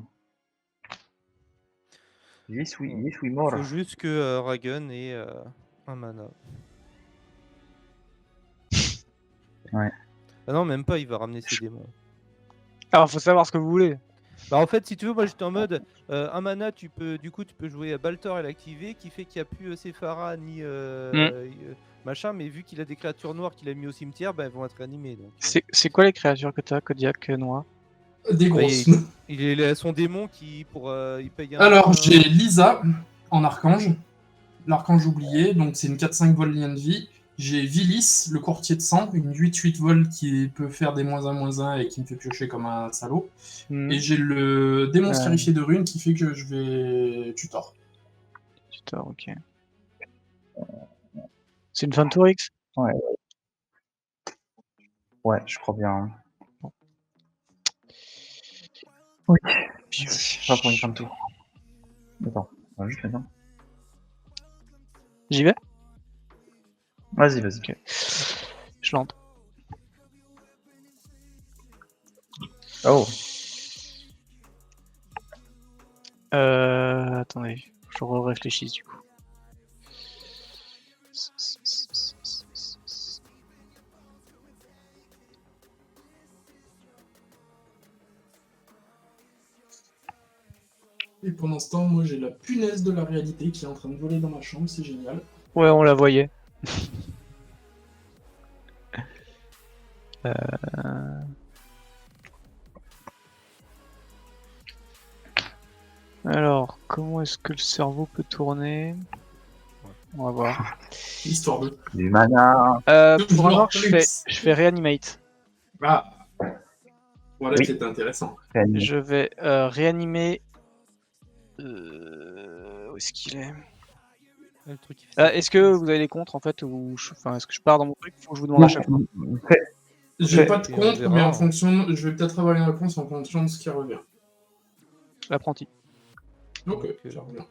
Yes, oui, mort. Faut juste que Ragun ait un mana. Ouais. Ah non, même pas, il va ramener ses démons. Alors, faut savoir ce que vous voulez. Bah en fait, si tu veux, moi j'étais en mode un mana, tu peux jouer à Baltor et l'activer, qui fait qu'il n'y a plus Sephara ni machin, mais vu qu'il a des créatures noires qu'il a mis au cimetière, bah elles vont être animées. Donc, C'est quoi les créatures que t'as, Kodiak noir? Des bah, grosses. il a son démon qui il paye un. Alors, j'ai Lisa en archange. L'archange oublié, donc c'est une 4-5 vol lien de vie. J'ai Vilis, le courtier de sang, une 8-8 vol qui peut faire des -1/-1 et qui me fait piocher comme un salaud. Et j'ai le démon scarifié de rune qui fait que je vais tutor. Tutor, ok. C'est une fin de tour X? Ouais. Ouais, je crois bien. Bon. Oui. Pas pour une fin de tour. Attends, on va juste maintenant. J'y vais? Vas-y. Ok. Je lente. Oh. Attendez, je réfléchisse du coup. Et pendant ce temps, moi j'ai la punaise de la réalité qui est en train de voler dans ma chambre, c'est génial. Ouais, on la voyait. Alors, comment est-ce que le cerveau peut tourner? On va voir. Histoire de. Du mana. Pour un Toujours noir, plus. je fais Reanimate. Ah. Voilà Oui. qui est intéressant. Je vais réanimer. Où est-ce qu'il est? Le truc qui fait Est-ce que vous avez des contres en fait ou est-ce que je pars dans mon truc? Faut que je vous demande à chaque fois. J'ai pas de Et on compte, verra, mais en hein. fonction, je vais peut-être avoir une réponse en fonction de ce qui revient. L'apprenti. Ok, Ok. ça revient.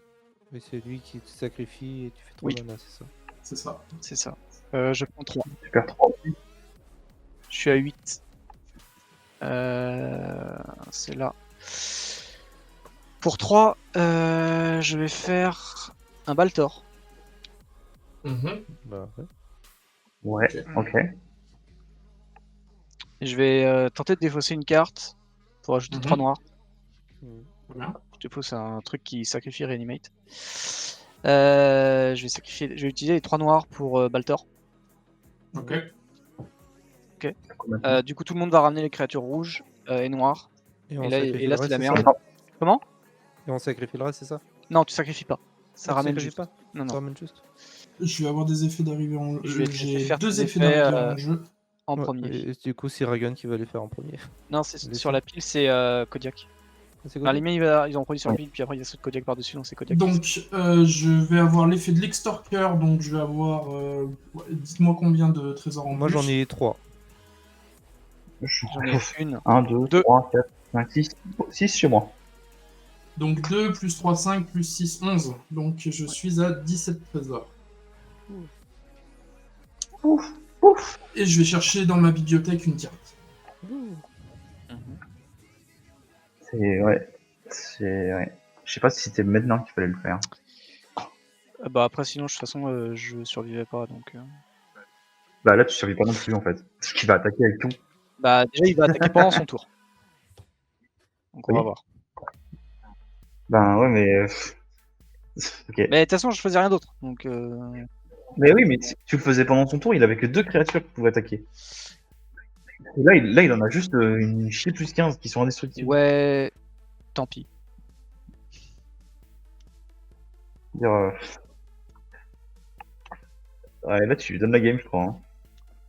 Mais c'est lui qui te sacrifie et tu fais 3 Oui. mana, c'est ça. C'est ça. C'est ça. Je prends 3. Super 3. Je suis à 8. C'est là. Pour 3, je vais faire un Baltor. Mhm. Bah ouais. Ouais, ok. Je vais tenter de défausser une carte pour ajouter 3 noirs. Très bien. Je dépose un truc qui sacrifie Reanimate. Je vais utiliser les 3 noirs pour Baltor. Ok. Du coup, tout le monde va ramener les créatures rouges et noires. Et Et là, c'est la c'est merde. ça Comment? Et on sacrifie le reste, c'est ça? Non, tu sacrifies pas. Ça Ah, tu ramène sacrifies juste. pas? Non, Ça non. ramène juste. Je vais avoir des effets d'arrivée en Je vais te laisser J'ai faire 2 tes effets effets, d'arrivée en jeu. en Ouais, premier. et du coup, c'est Ragon qui va les faire en premier. Non, Les sur la pile, c'est Kodiak. C'est Enfin, quoi? les miens, ils ont produit sur la pile, puis après, il y a ceux de Kodiak par-dessus, donc c'est Kodiak. Donc, je vais avoir l'effet de l'extorqueur, donc je vais avoir... dites-moi combien de trésors en Moi, plus. j'en ai 3. J'en ai une. 1, 2, Deux. 3, 4, 5, 6 chez moi. Donc 2 plus 3, 5 plus 6, 11. Donc je suis à 17 trésors. Ouf, ouf. Et je vais chercher dans ma bibliothèque une carte. Ouais. Je sais pas si c'était maintenant qu'il fallait le faire. Bah après, sinon, de toute façon, je survivais pas, donc... Bah là, tu survis pas non plus en fait. Parce qu'il va attaquer avec tout. Bah déjà, il va attaquer pendant son tour. Donc on va Oui. voir. Ben ouais, mais. Ok. Mais de toute façon, je faisais rien d'autre. Donc Mais oui, mais si tu le faisais pendant son tour, il avait que 2 créatures qui pouvaient attaquer. Et là, il en a juste une chier plus 15 qui sont indestructibles. ouais, tant pis. C'est-à-dire, ouais, là, tu lui donnes la game, je crois. Hein.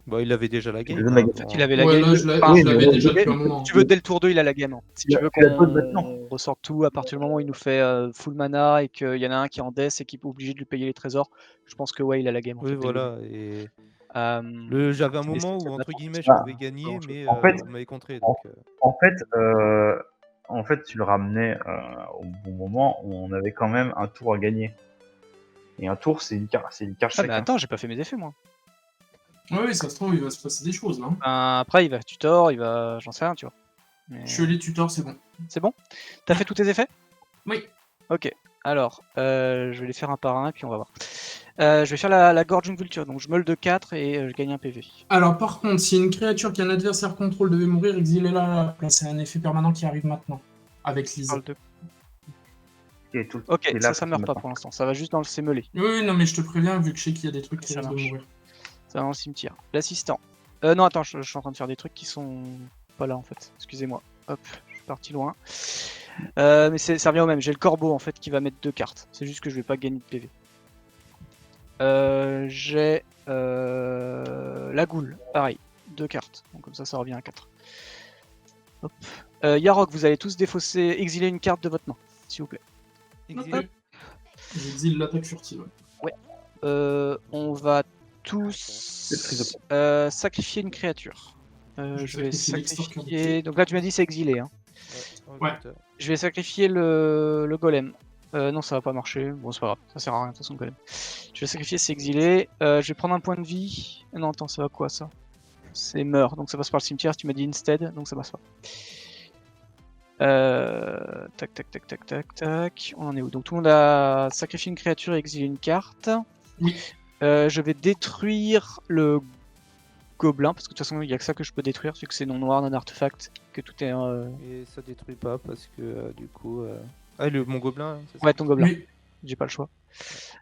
Bah, il avait déjà la game. lui donne la hein, game. En fait, avant. il avait la Ouais, game. là, je Enfin, l'avais mais déjà là, depuis un moment. si tu veux, dès le tour 2, il a la game. Hein. Si tu veux Tu la poses maintenant. qu'on ressorte tout à partir du moment où il nous fait full mana et qu'il y en a un qui est en death et qui est obligé de lui payer les trésors, je pense que ouais, il a la game. En Oui, fait, dès le voilà. Et début. j'avais un mais moment c'est où, entre n'importe guillemets, je quoi. pouvais gagner, mais En fait, vous m'avez contré. Donc, En fait, tu le ramenais au bon moment où on avait quand même un tour à gagner. Et un tour, c'est une carte Ah, mais chacun. attends, j'ai pas fait mes effets moi. Oui, ça se trouve, il va se passer des choses là. Après, il va tutor, il va. J'en sais rien, tu vois. Mais... Chevalier tutor, c'est bon. C'est bon? T'as fait tous tes effets? Oui. Ok. Alors, je vais les faire un par un et puis on va voir. Je vais faire la Gorging Vulture, donc je meule de 4 et je gagne un PV. Alors par contre, si une créature qu'un adversaire contrôle devait mourir, exilez-la à la place. C'est un effet permanent qui arrive maintenant. Avec Lise. Parle de- Et tout, Ok, et là, ça meurt pas pour l'instant, ça va juste dans le sémelé. Oui, non mais je te préviens, vu que je sais qu'il y a des trucs qui Ça risquent de marche. mourir. Ça va dans le cimetière. L'assistant. Non, attends, je suis en train de faire des trucs qui sont pas là en fait. Excusez-moi. Hop, je suis parti loin. Mais ça revient au même. J'ai le corbeau en fait qui va mettre 2 cartes. C'est juste que je vais pas gagner de PV. J'ai la goule, pareil, 2 cartes. Donc comme ça revient à 4. Hop. Yarok, vous allez tous défausser, exiler une carte de votre main, s'il vous plaît. Ok. J'exile l'attaque furtive. On va tous sacrifier une créature. Je vais sacrifie l'extorqueur. sacrifier. Donc là, tu m'as dit c'est exilé. Hein. Ouais. Je vais sacrifier le golem. Non, ça va pas marcher. Bon, c'est pas grave, ça sert à rien de toute façon, le golem. Je vais sacrifier, c'est exilé. Je vais prendre un point de vie. Non, attends, ça va quoi ça? C'est meurt, donc ça passe par le cimetière. Tu m'as dit instead, donc ça passe pas. Tac, tac, tac, tac, tac, tac. On en est où? Donc tout le monde a sacrifié une créature et exilé une carte. Oui. Je vais détruire le gobelin, parce que de toute façon, il n'y a que ça que je peux détruire, vu que c'est non noir, non artefact, que tout est... Et ça détruit pas parce que du coup. Ah, mon gobelin, hein, c'est ça? Ouais, ton gobelin. Oui. J'ai pas le choix.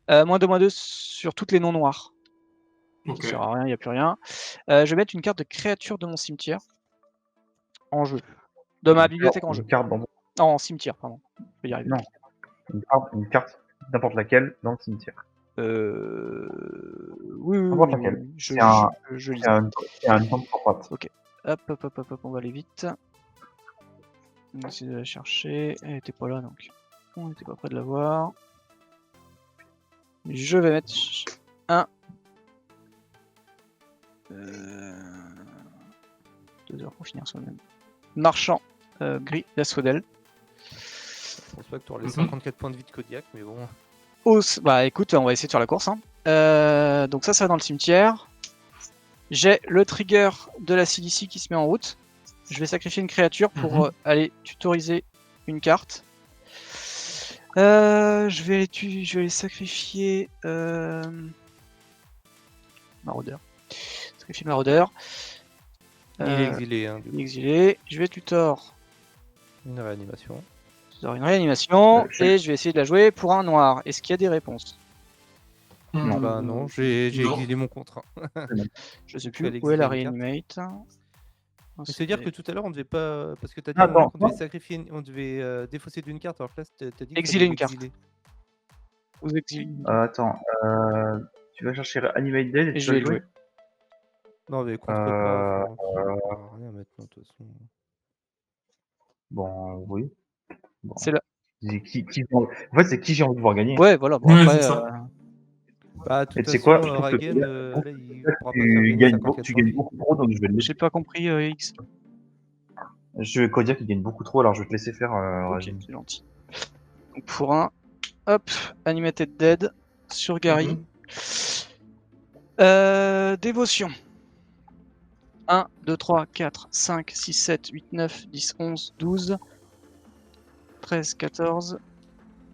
-2 sur toutes les non noirs. Ok. Ça sert à rien, il n'y a plus rien. Je vais mettre une carte de créature de mon cimetière en jeu. De ma bibliothèque en jeu. Une carte dans... Non, en cimetière, pardon. Je vais y arriver. Non. Une carte, n'importe laquelle, dans le cimetière. Oui, N'importe laquelle. je lis. C'est un temps de croate. Hop, on va aller vite. On va essayer de la chercher. Elle était pas là donc. On n'était pas près de la voir. Je vais mettre un. 2 heures pour finir sur le même. Marchand gris d'Asfodel. Je pense pas que tu auras les 54 points de vie de Kodiak, mais bon. Bah écoute, on va essayer de faire la course. Hein. Donc ça va dans le cimetière. J'ai le trigger de la CDC qui se met en route. Je vais sacrifier une créature pour aller tutoriser une carte. Je vais aller sacrifier Maraudeur. Sacrifier Maraudeur. Il est exilé. Hein, du Il est coup. exilé. Je vais tutor. Une réanimation. Tutor une réanimation. Je- Et je vais essayer de la jouer pour un noir. Est-ce qu'il y a des réponses? Non. Bah non, j'ai non. exilé mon contrat. Je sais Tu vas plus où est la l'exiler une reanimate. Mais c'est-à-dire que tout à l'heure, on devait pas. Parce que t'as dit Ah, à un moment attends, qu'on devait non. sacrifier, on devait défausser d'une carte, alors que là, t'as dit Exiler qu'il une fallait carte. l'exiler. Vous exilez. Attends, tu vas chercher Animate Dead et Et tu je vas vais le le jouer. jouer. Non, mais contre pas, enfin, ça sert à rien maintenant, de toute façon. Bon, oui. Bon. C'est là. En fait, c'est qui j'ai envie de voir gagner. Ouais, voilà. Bon, Ouais, après, c'est ça. Bah, de Et toute tu sais façon, quoi, je trouve que Ragen, là, il pourra pas faire tu gagner gagnes, 54 tu points de gagnes vie. beaucoup trop, donc je vais le j'ai laisser. pas compris X. Je veux dire qu'il gagne beaucoup trop, alors je vais te laisser faire Ok, Rajin. c'est gentil. Donc pour un, hop, Animated Dead sur Gary. Dévotion. 1, 2, 3, 4, 5, 6, 7, 8, 9, 10, 11, 12, 13, 14,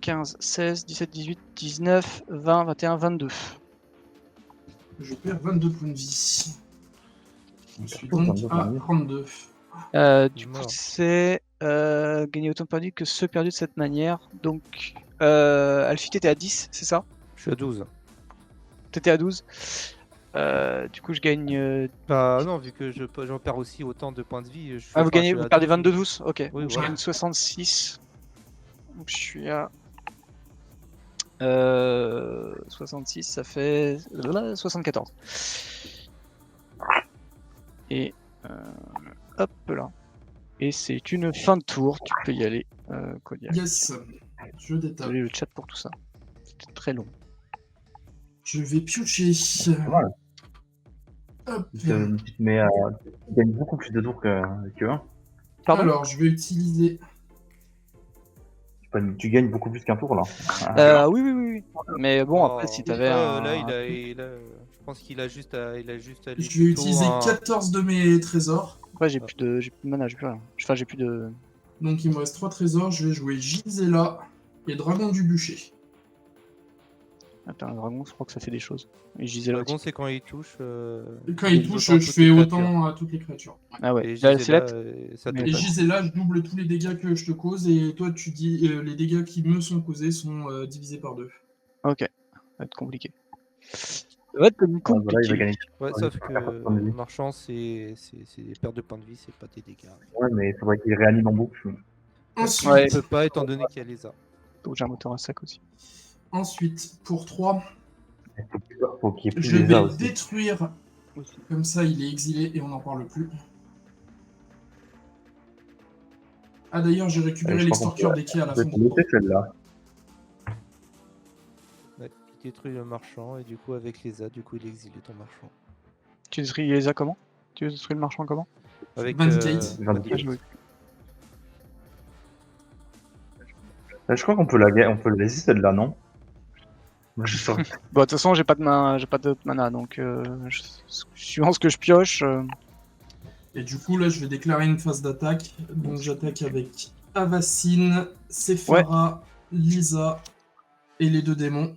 15, 16, 17, 18, 19, 20, 21, 22. Je perds 22 points de vie. Je suis Surtout, donc 22 à points de vie. 32. Du coup, Mort. c'est gagner autant de points de vie que ceux perdus de cette manière. Donc, Alfie, t'étais à 10, c'est ça? Je suis à 12. T'étais à 12. Du coup, je gagne. Bah, non, vu que j'en perds aussi autant de points de vie. Je suis, Ah, vous enfin, je gagnez, suis vous à perdez 12. 22-12. Ok. Oui, Donc, je voilà. gagne 66. Donc, je suis à 66, ça fait 74. Et hop là. Et c'est une fin de tour. Tu peux y aller, Kodiak. Yes, je détape. Désolé le chat pour tout ça. C'était très long. Je vais piocher. Pas mal. Hop. Mais tu gagnes beaucoup plus de tours que un. Pardon. Alors, je vais utiliser. Tu gagnes beaucoup plus qu'un tour là. Oui. Mais bon, après, si t'avais un. Là, je pense qu'il a juste à, aller Je vais plutôt utiliser 14 de mes trésors. Après, j'ai plus de mana, j'ai plus rien. Enfin, j'ai plus de. Donc, il me reste 3 trésors. Je vais jouer Gisela et Dragon du Bûcher. Attends, un dragon, je crois que ça fait des choses. Et Le Gisela dragon, aussi. c'est quand il touche. Quand il il touche, autant je toutes fais les autant créatures. à toutes les créatures. Ah ouais. Et Là, c'est Gisela, lettre. ça Mais Et double. Gisela, je double tous les dégâts que je te cause. Et toi, tu dis les dégâts qui me sont causés sont divisés par 2. Ok. Ça va être compliqué. Ça va être Voilà, il va compliqué. gagner. Ouais, Ouais, sauf ça que fait pas de points de vie. marchand, c'est des pertes de points de vie, c'est pas des dégâts. Ouais, mais il faudrait qu'il réanime en boucle. Ensuite, Ouais. Il peut pas, étant donné qu'il y a les arts. Donc j'ai un moteur à sac aussi. ensuite, pour 3, Faut qu'il y ait plus je les vais A aussi. détruire. Aussi. Comme ça, il est exilé et on n'en parle plus. Ah, d'ailleurs, j'ai récupéré Je crois qu'on l'extorqueur peut- des quais à la Je fin vais du te tour. laisser celle-là. Ouais, il détruit le marchand, et du coup, avec les A, du coup, il exile ton marchand. Tu détruis les A comment? Tu détruis le marchand comment? Avec Vindicate. Vindicate. Ah, je vois. Je crois qu'on peut on peut la laisser celle-là, non? Moi, je sors. Bon, de toute façon, j'ai pas d'autre mana, donc suivant ce que je pioche. Et du coup, là, je vais déclarer une phase d'attaque. Donc, j'attaque avec Avacine, Sephara, Lisa et les 2 démons.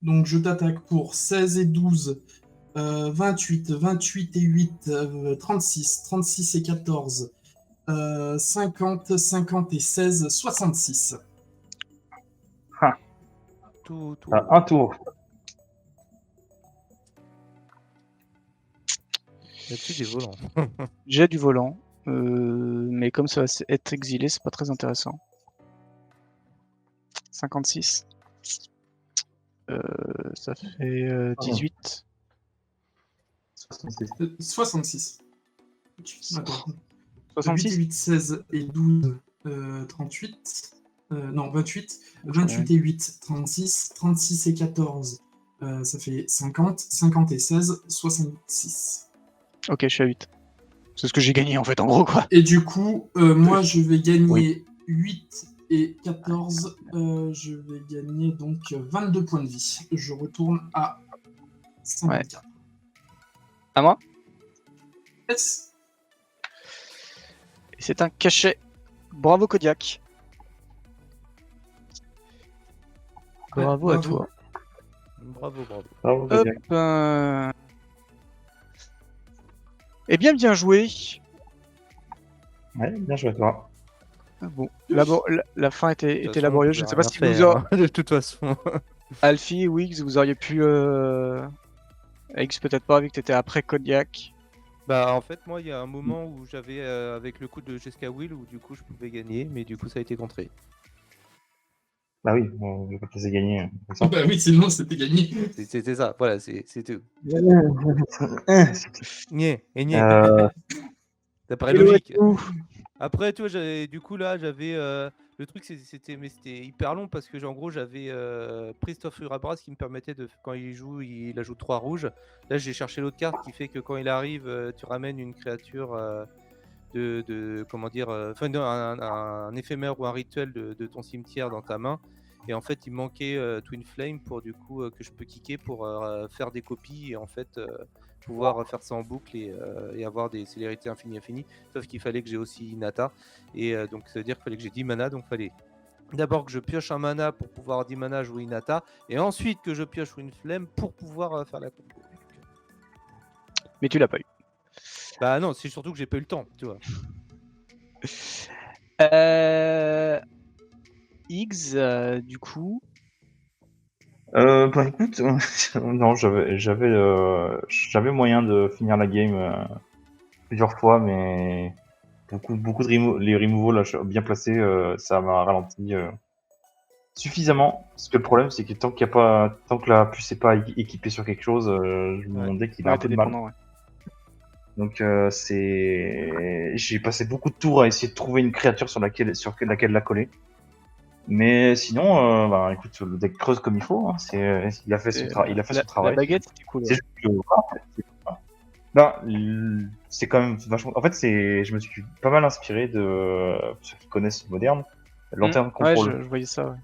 Donc, je t'attaque pour 16 et 12, 28, 28 et 8, 36, 36 et 14, 50, 50 et 16, 66. tout. Un tour. Là-dessus, des volants. J'ai du volant, mais comme ça va être exilé, c'est pas très intéressant. 56. Ça fait 18. 66. 66. Attends. 8 et 66. 8, 16 et 12, 38. Non, 28. 28 et 8, 36. 36 et 14, ça fait 50. 50 et 16, 66. Ok, je suis à 8. C'est ce que j'ai gagné en fait, en gros quoi. Et du coup, moi je vais gagner 8 et 14. Je vais gagner donc 22 points de vie. Je retourne à 54. À moi. Yes. Et c'est un cachet. Bravo Kodiak. Ouais, Bravo à bravo. toi. Bravo. Bravo, Hop. Kodiak. Eh bien joué. Ouais, bien joué à toi. Bon, la fin De était toute façon, laborieuse. Je je ne sais pouvais pas rien si vous faire, hein, de toute façon. Alfie, Wiggs, vous auriez pu. X peut-être pas, vu que t'étais après Kodiak. Bah en fait moi il y a un moment où j'avais avec le coup de Jessica Will où du coup je pouvais gagner mais du coup ça a été contré. Bah oui, je vais pas te laisser gagner. Comme ça. Bah oui, sinon c'était gagné. C'était ça, voilà, c'est tout. Niais, et niais. Euh, Ça paraît Hello à logique. tous. Après, tu vois, du coup, là, j'avais. Le truc, c'était hyper long parce que, en gros, j'avais Christophe Urabras qui me permettait de. Quand il joue, il ajoute 3 rouges. Là, j'ai cherché l'autre carte qui fait que quand il arrive, tu ramènes une créature comment dire. Enfin, non, un éphémère ou un rituel de ton cimetière dans ta main. Et en fait, il manquait Twin Flame pour du coup que je peux kicker pour faire des copies et en fait pouvoir faire ça en boucle et avoir des célérités infinies. Sauf qu'il fallait que j'ai aussi Nata. Et donc, ça veut dire qu'il fallait que j'ai 10 mana. Donc, il fallait d'abord que je pioche un mana pour pouvoir 10 mana jouer Inata. Et ensuite que je pioche une flemme pour pouvoir faire la combo. Mais tu l'as pas eu. Bah non, c'est surtout que j'ai pas eu le temps, tu vois. X, du coup. Bah écoute, non, j'avais moyen de finir la game plusieurs fois, mais beaucoup de les removals là, bien placés, ça m'a ralenti suffisamment. Parce que le problème, c'est que tant que la puce n'est pas équipée sur quelque chose, mon deck il a Ouais, un t'es peu de mal. dépendant, ouais. Donc j'ai passé beaucoup de tours à essayer de trouver une créature sur laquelle la coller. Mais sinon, bah, écoute, le deck creuse comme il faut. Hein. Il a fait son travail. La baguette, c'était cool. C'est Ouais. juste que, non, c'est quand même vachement. En fait, je me suis pas mal inspiré de ceux qui connaissent Moderne, Lantern Ouais, Control. je voyais ça. Ouais.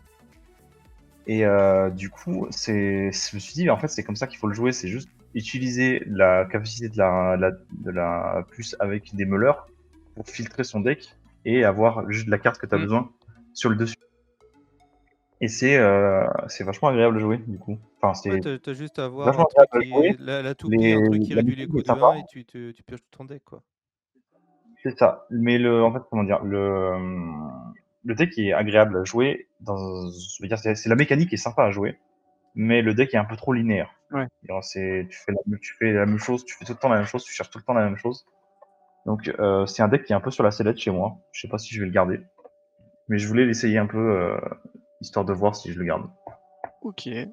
Et du coup, je me suis dit, en fait, c'est comme ça qu'il faut le jouer. C'est juste utiliser la capacité de la puce avec des meuleurs pour filtrer son deck et avoir juste la carte que tu as besoin sur le dessus. Et c'est vachement agréable à jouer, du coup. Enfin, Ouais, c'est t'as juste à avoir un vachement truc agréable à jouer. la toupie, un truc qui La réduit les mécanique coups est de sympa. 1 et tu pioches tout ton deck, quoi. C'est ça. Mais en fait, comment dire, le deck est agréable à jouer. Je veux dire, c'est la mécanique qui est sympa à jouer, mais le deck est un peu trop linéaire. Ouais. Tu fais la même chose, tu fais tout le temps la même chose, tu cherches tout le temps la même chose. Donc, c'est un deck qui est un peu sur la sellette chez moi. Je sais pas si je vais le garder, mais je voulais l'essayer un peu, histoire de voir si je le garde. Ok. Et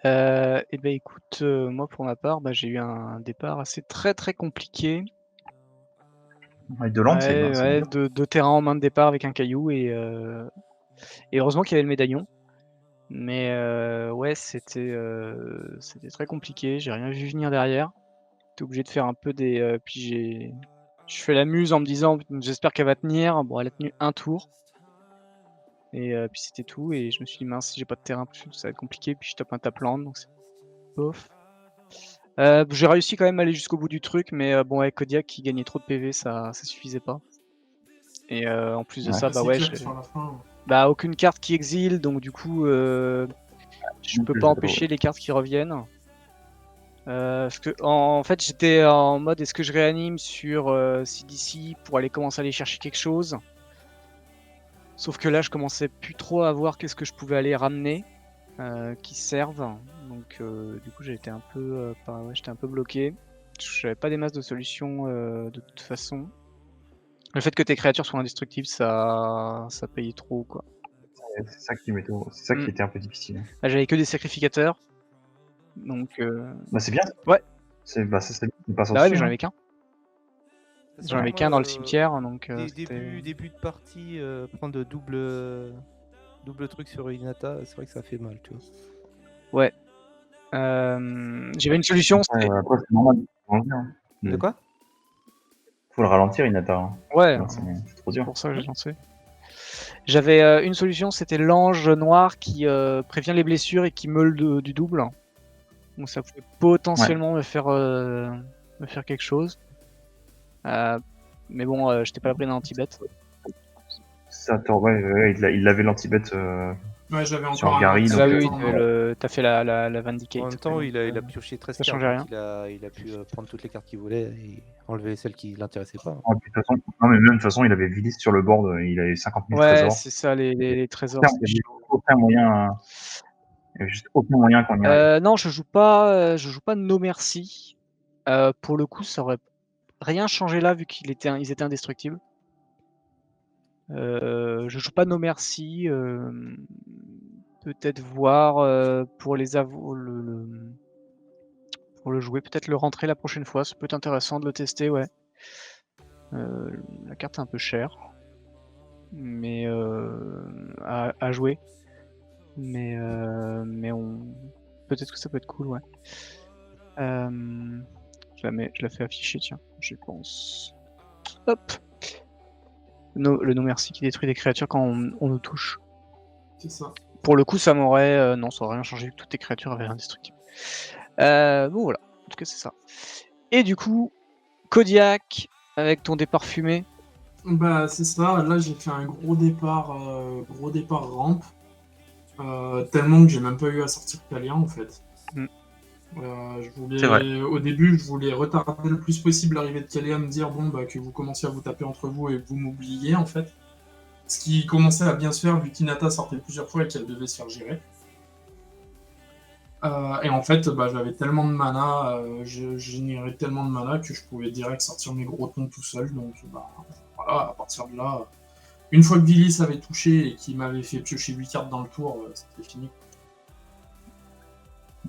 ben écoute, moi pour ma part, j'ai eu un départ assez très compliqué. Avec de land, c'est Ouais, dur. deux terrains en main de départ avec un caillou et heureusement qu'il y avait le médaillon. Mais ouais, c'était très compliqué. J'ai rien vu venir derrière. J'étais obligé de faire un peu des. Puis je fais la muse en me disant j'espère qu'elle va tenir. Bon, elle a tenu un tour. Et puis c'était tout. Et je me suis dit mince, si j'ai pas de terrain, ça va être compliqué. Puis je tape un tape-land, donc c'est bof. J'ai réussi quand même à aller jusqu'au bout du truc, mais bon, avec Kodiak qui gagnait trop de PV, ça suffisait pas. Et en plus de Ouais. ça, C'est ouais, clair sur la fin. aucune carte qui exile, donc du coup, je peux pas empêcher les cartes qui reviennent. Parce que en fait, j'étais en mode est-ce que je réanime sur CDC pour aller commencer à aller chercher quelque chose. Sauf que là, je commençais plus trop à voir qu'est-ce que je pouvais aller ramener qui servent. Donc du coup, j'étais un peu, j'étais un peu bloqué. Je n'avais pas des masses de solutions de toute façon. Le fait que tes créatures soient indestructibles, ça payait trop, quoi. C'est ça qui était un peu difficile. Là, j'avais que des sacrificateurs. Donc. Bah, c'est bien. Ouais. C'est bien, on passe Bah ouais, au-dessus. mais j'en Hein. avais qu'un. Parce J'en que avais moi, qu'un dans le cimetière, donc début de partie, prendre double truc sur Inata, c'est vrai que ça fait mal, tu vois. Ouais. J'avais une solution. Après, c'est normal. Hein. De quoi? Faut le ralentir, Inata. Hein. Ouais, C'est trop dur. c'est pour ça que j'ai lancé. J'avais une solution, c'était l'ange noir qui prévient les blessures et qui meule du double. Donc ça pouvait potentiellement me faire quelque chose. Mais bon, j'étais pas la pleine anti-bet. Ça, ouais, il avait l'anti-bet Ouais, j'avais Sur encore un Gary, arc donc, oui, secret, t'as fait la Vindicate. En même temps, donc, il a pioché 13 ça cartes, changeait donc il a pu prendre toutes les cartes qu'il voulait et enlever celles qui l'intéressaient pas. Ah, puis, de toute façon, non, mais même de toute façon, il avait Vilis sur le board, il avait 50 000 Ouais, trésors. c'est ça, les trésors. Il c'est n'y avait chaud. aucun moyen, il y avait juste aucun moyen qu'on y arrive. Non, je joue pas No Mercy. Pour le coup, ça aurait rien changé là vu qu'ils étaient indestructibles. Je joue pas No Mercy. Peut-être voir pour les pour le jouer, peut-être le rentrer la prochaine fois. Ça peut être intéressant de le tester, ouais. La carte est un peu chère, mais à jouer. Mais peut-être que ça peut être cool, ouais. Je la fais afficher, tiens, je pense. Hop. Le non merci qui détruit des créatures quand on nous touche. c'est ça. Pour le coup, ça m'aurait non, ça aurait rien changé vu que toutes tes créatures avaient indestructible. Bon voilà, en tout cas c'est ça. Et du coup, Kodiak avec ton départ fumé. Bah, c'est ça. Là, j'ai fait un gros départ rampe. Tellement que j'ai même pas eu à sortir Kalia en fait. Mm. C'est vrai. Au début, je voulais retarder le plus possible l'arrivée de Kalia, me dire bon, bah, que vous commenciez à vous taper entre vous et que vous m'oubliez en fait. Ce qui commençait à bien se faire vu qu'Inata sortait plusieurs fois et qu'elle devait se faire gérer. Et en fait, bah, j'avais tellement de mana, je générais tellement de mana que je pouvais direct sortir mes gros tons tout seul. Donc bah, voilà, à partir de là, une fois que Vilis avait touché et qu'il m'avait fait piocher 8 cartes dans le tour, c'était fini.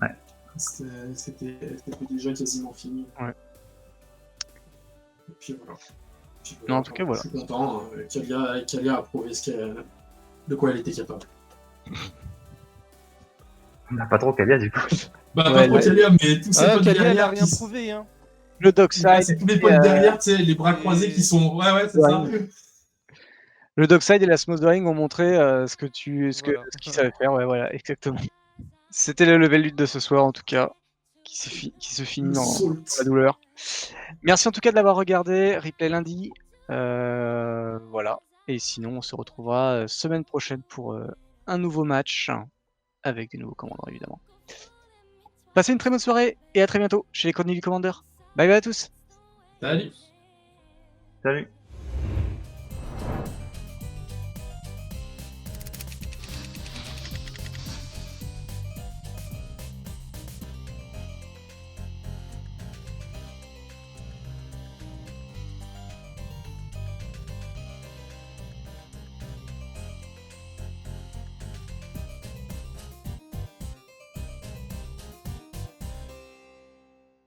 Ouais. C'était déjà quasiment fini. Ouais. Et puis voilà. Non, en tout cas, voilà. Je suis content. Kalia a prouvé de quoi elle était capable. On n'a pas trop Kalia du coup. Bah, Ouais, pas trop ouais. Kalia, mais tous ces potes Kalia, elle a derrière. rien prouvé, hein. Le Dockside. C'est tous les potes derrière, tu sais, les bras croisés qui sont. Ouais, c'est ça. Le Dockside et la Smothering ont montré ce Voilà. qu'ils savaient faire. Ouais, voilà, exactement. C'était le level lutte de ce soir, en tout cas, qui se finit dans la douleur. Merci en tout cas de l'avoir regardé. Replay lundi. Voilà. Et sinon, on se retrouvera semaine prochaine pour un nouveau match avec des nouveaux commandants, évidemment. Passez une très bonne soirée et à très bientôt chez les Chroniques du Commander. Bye bye à tous. Salut. Salut.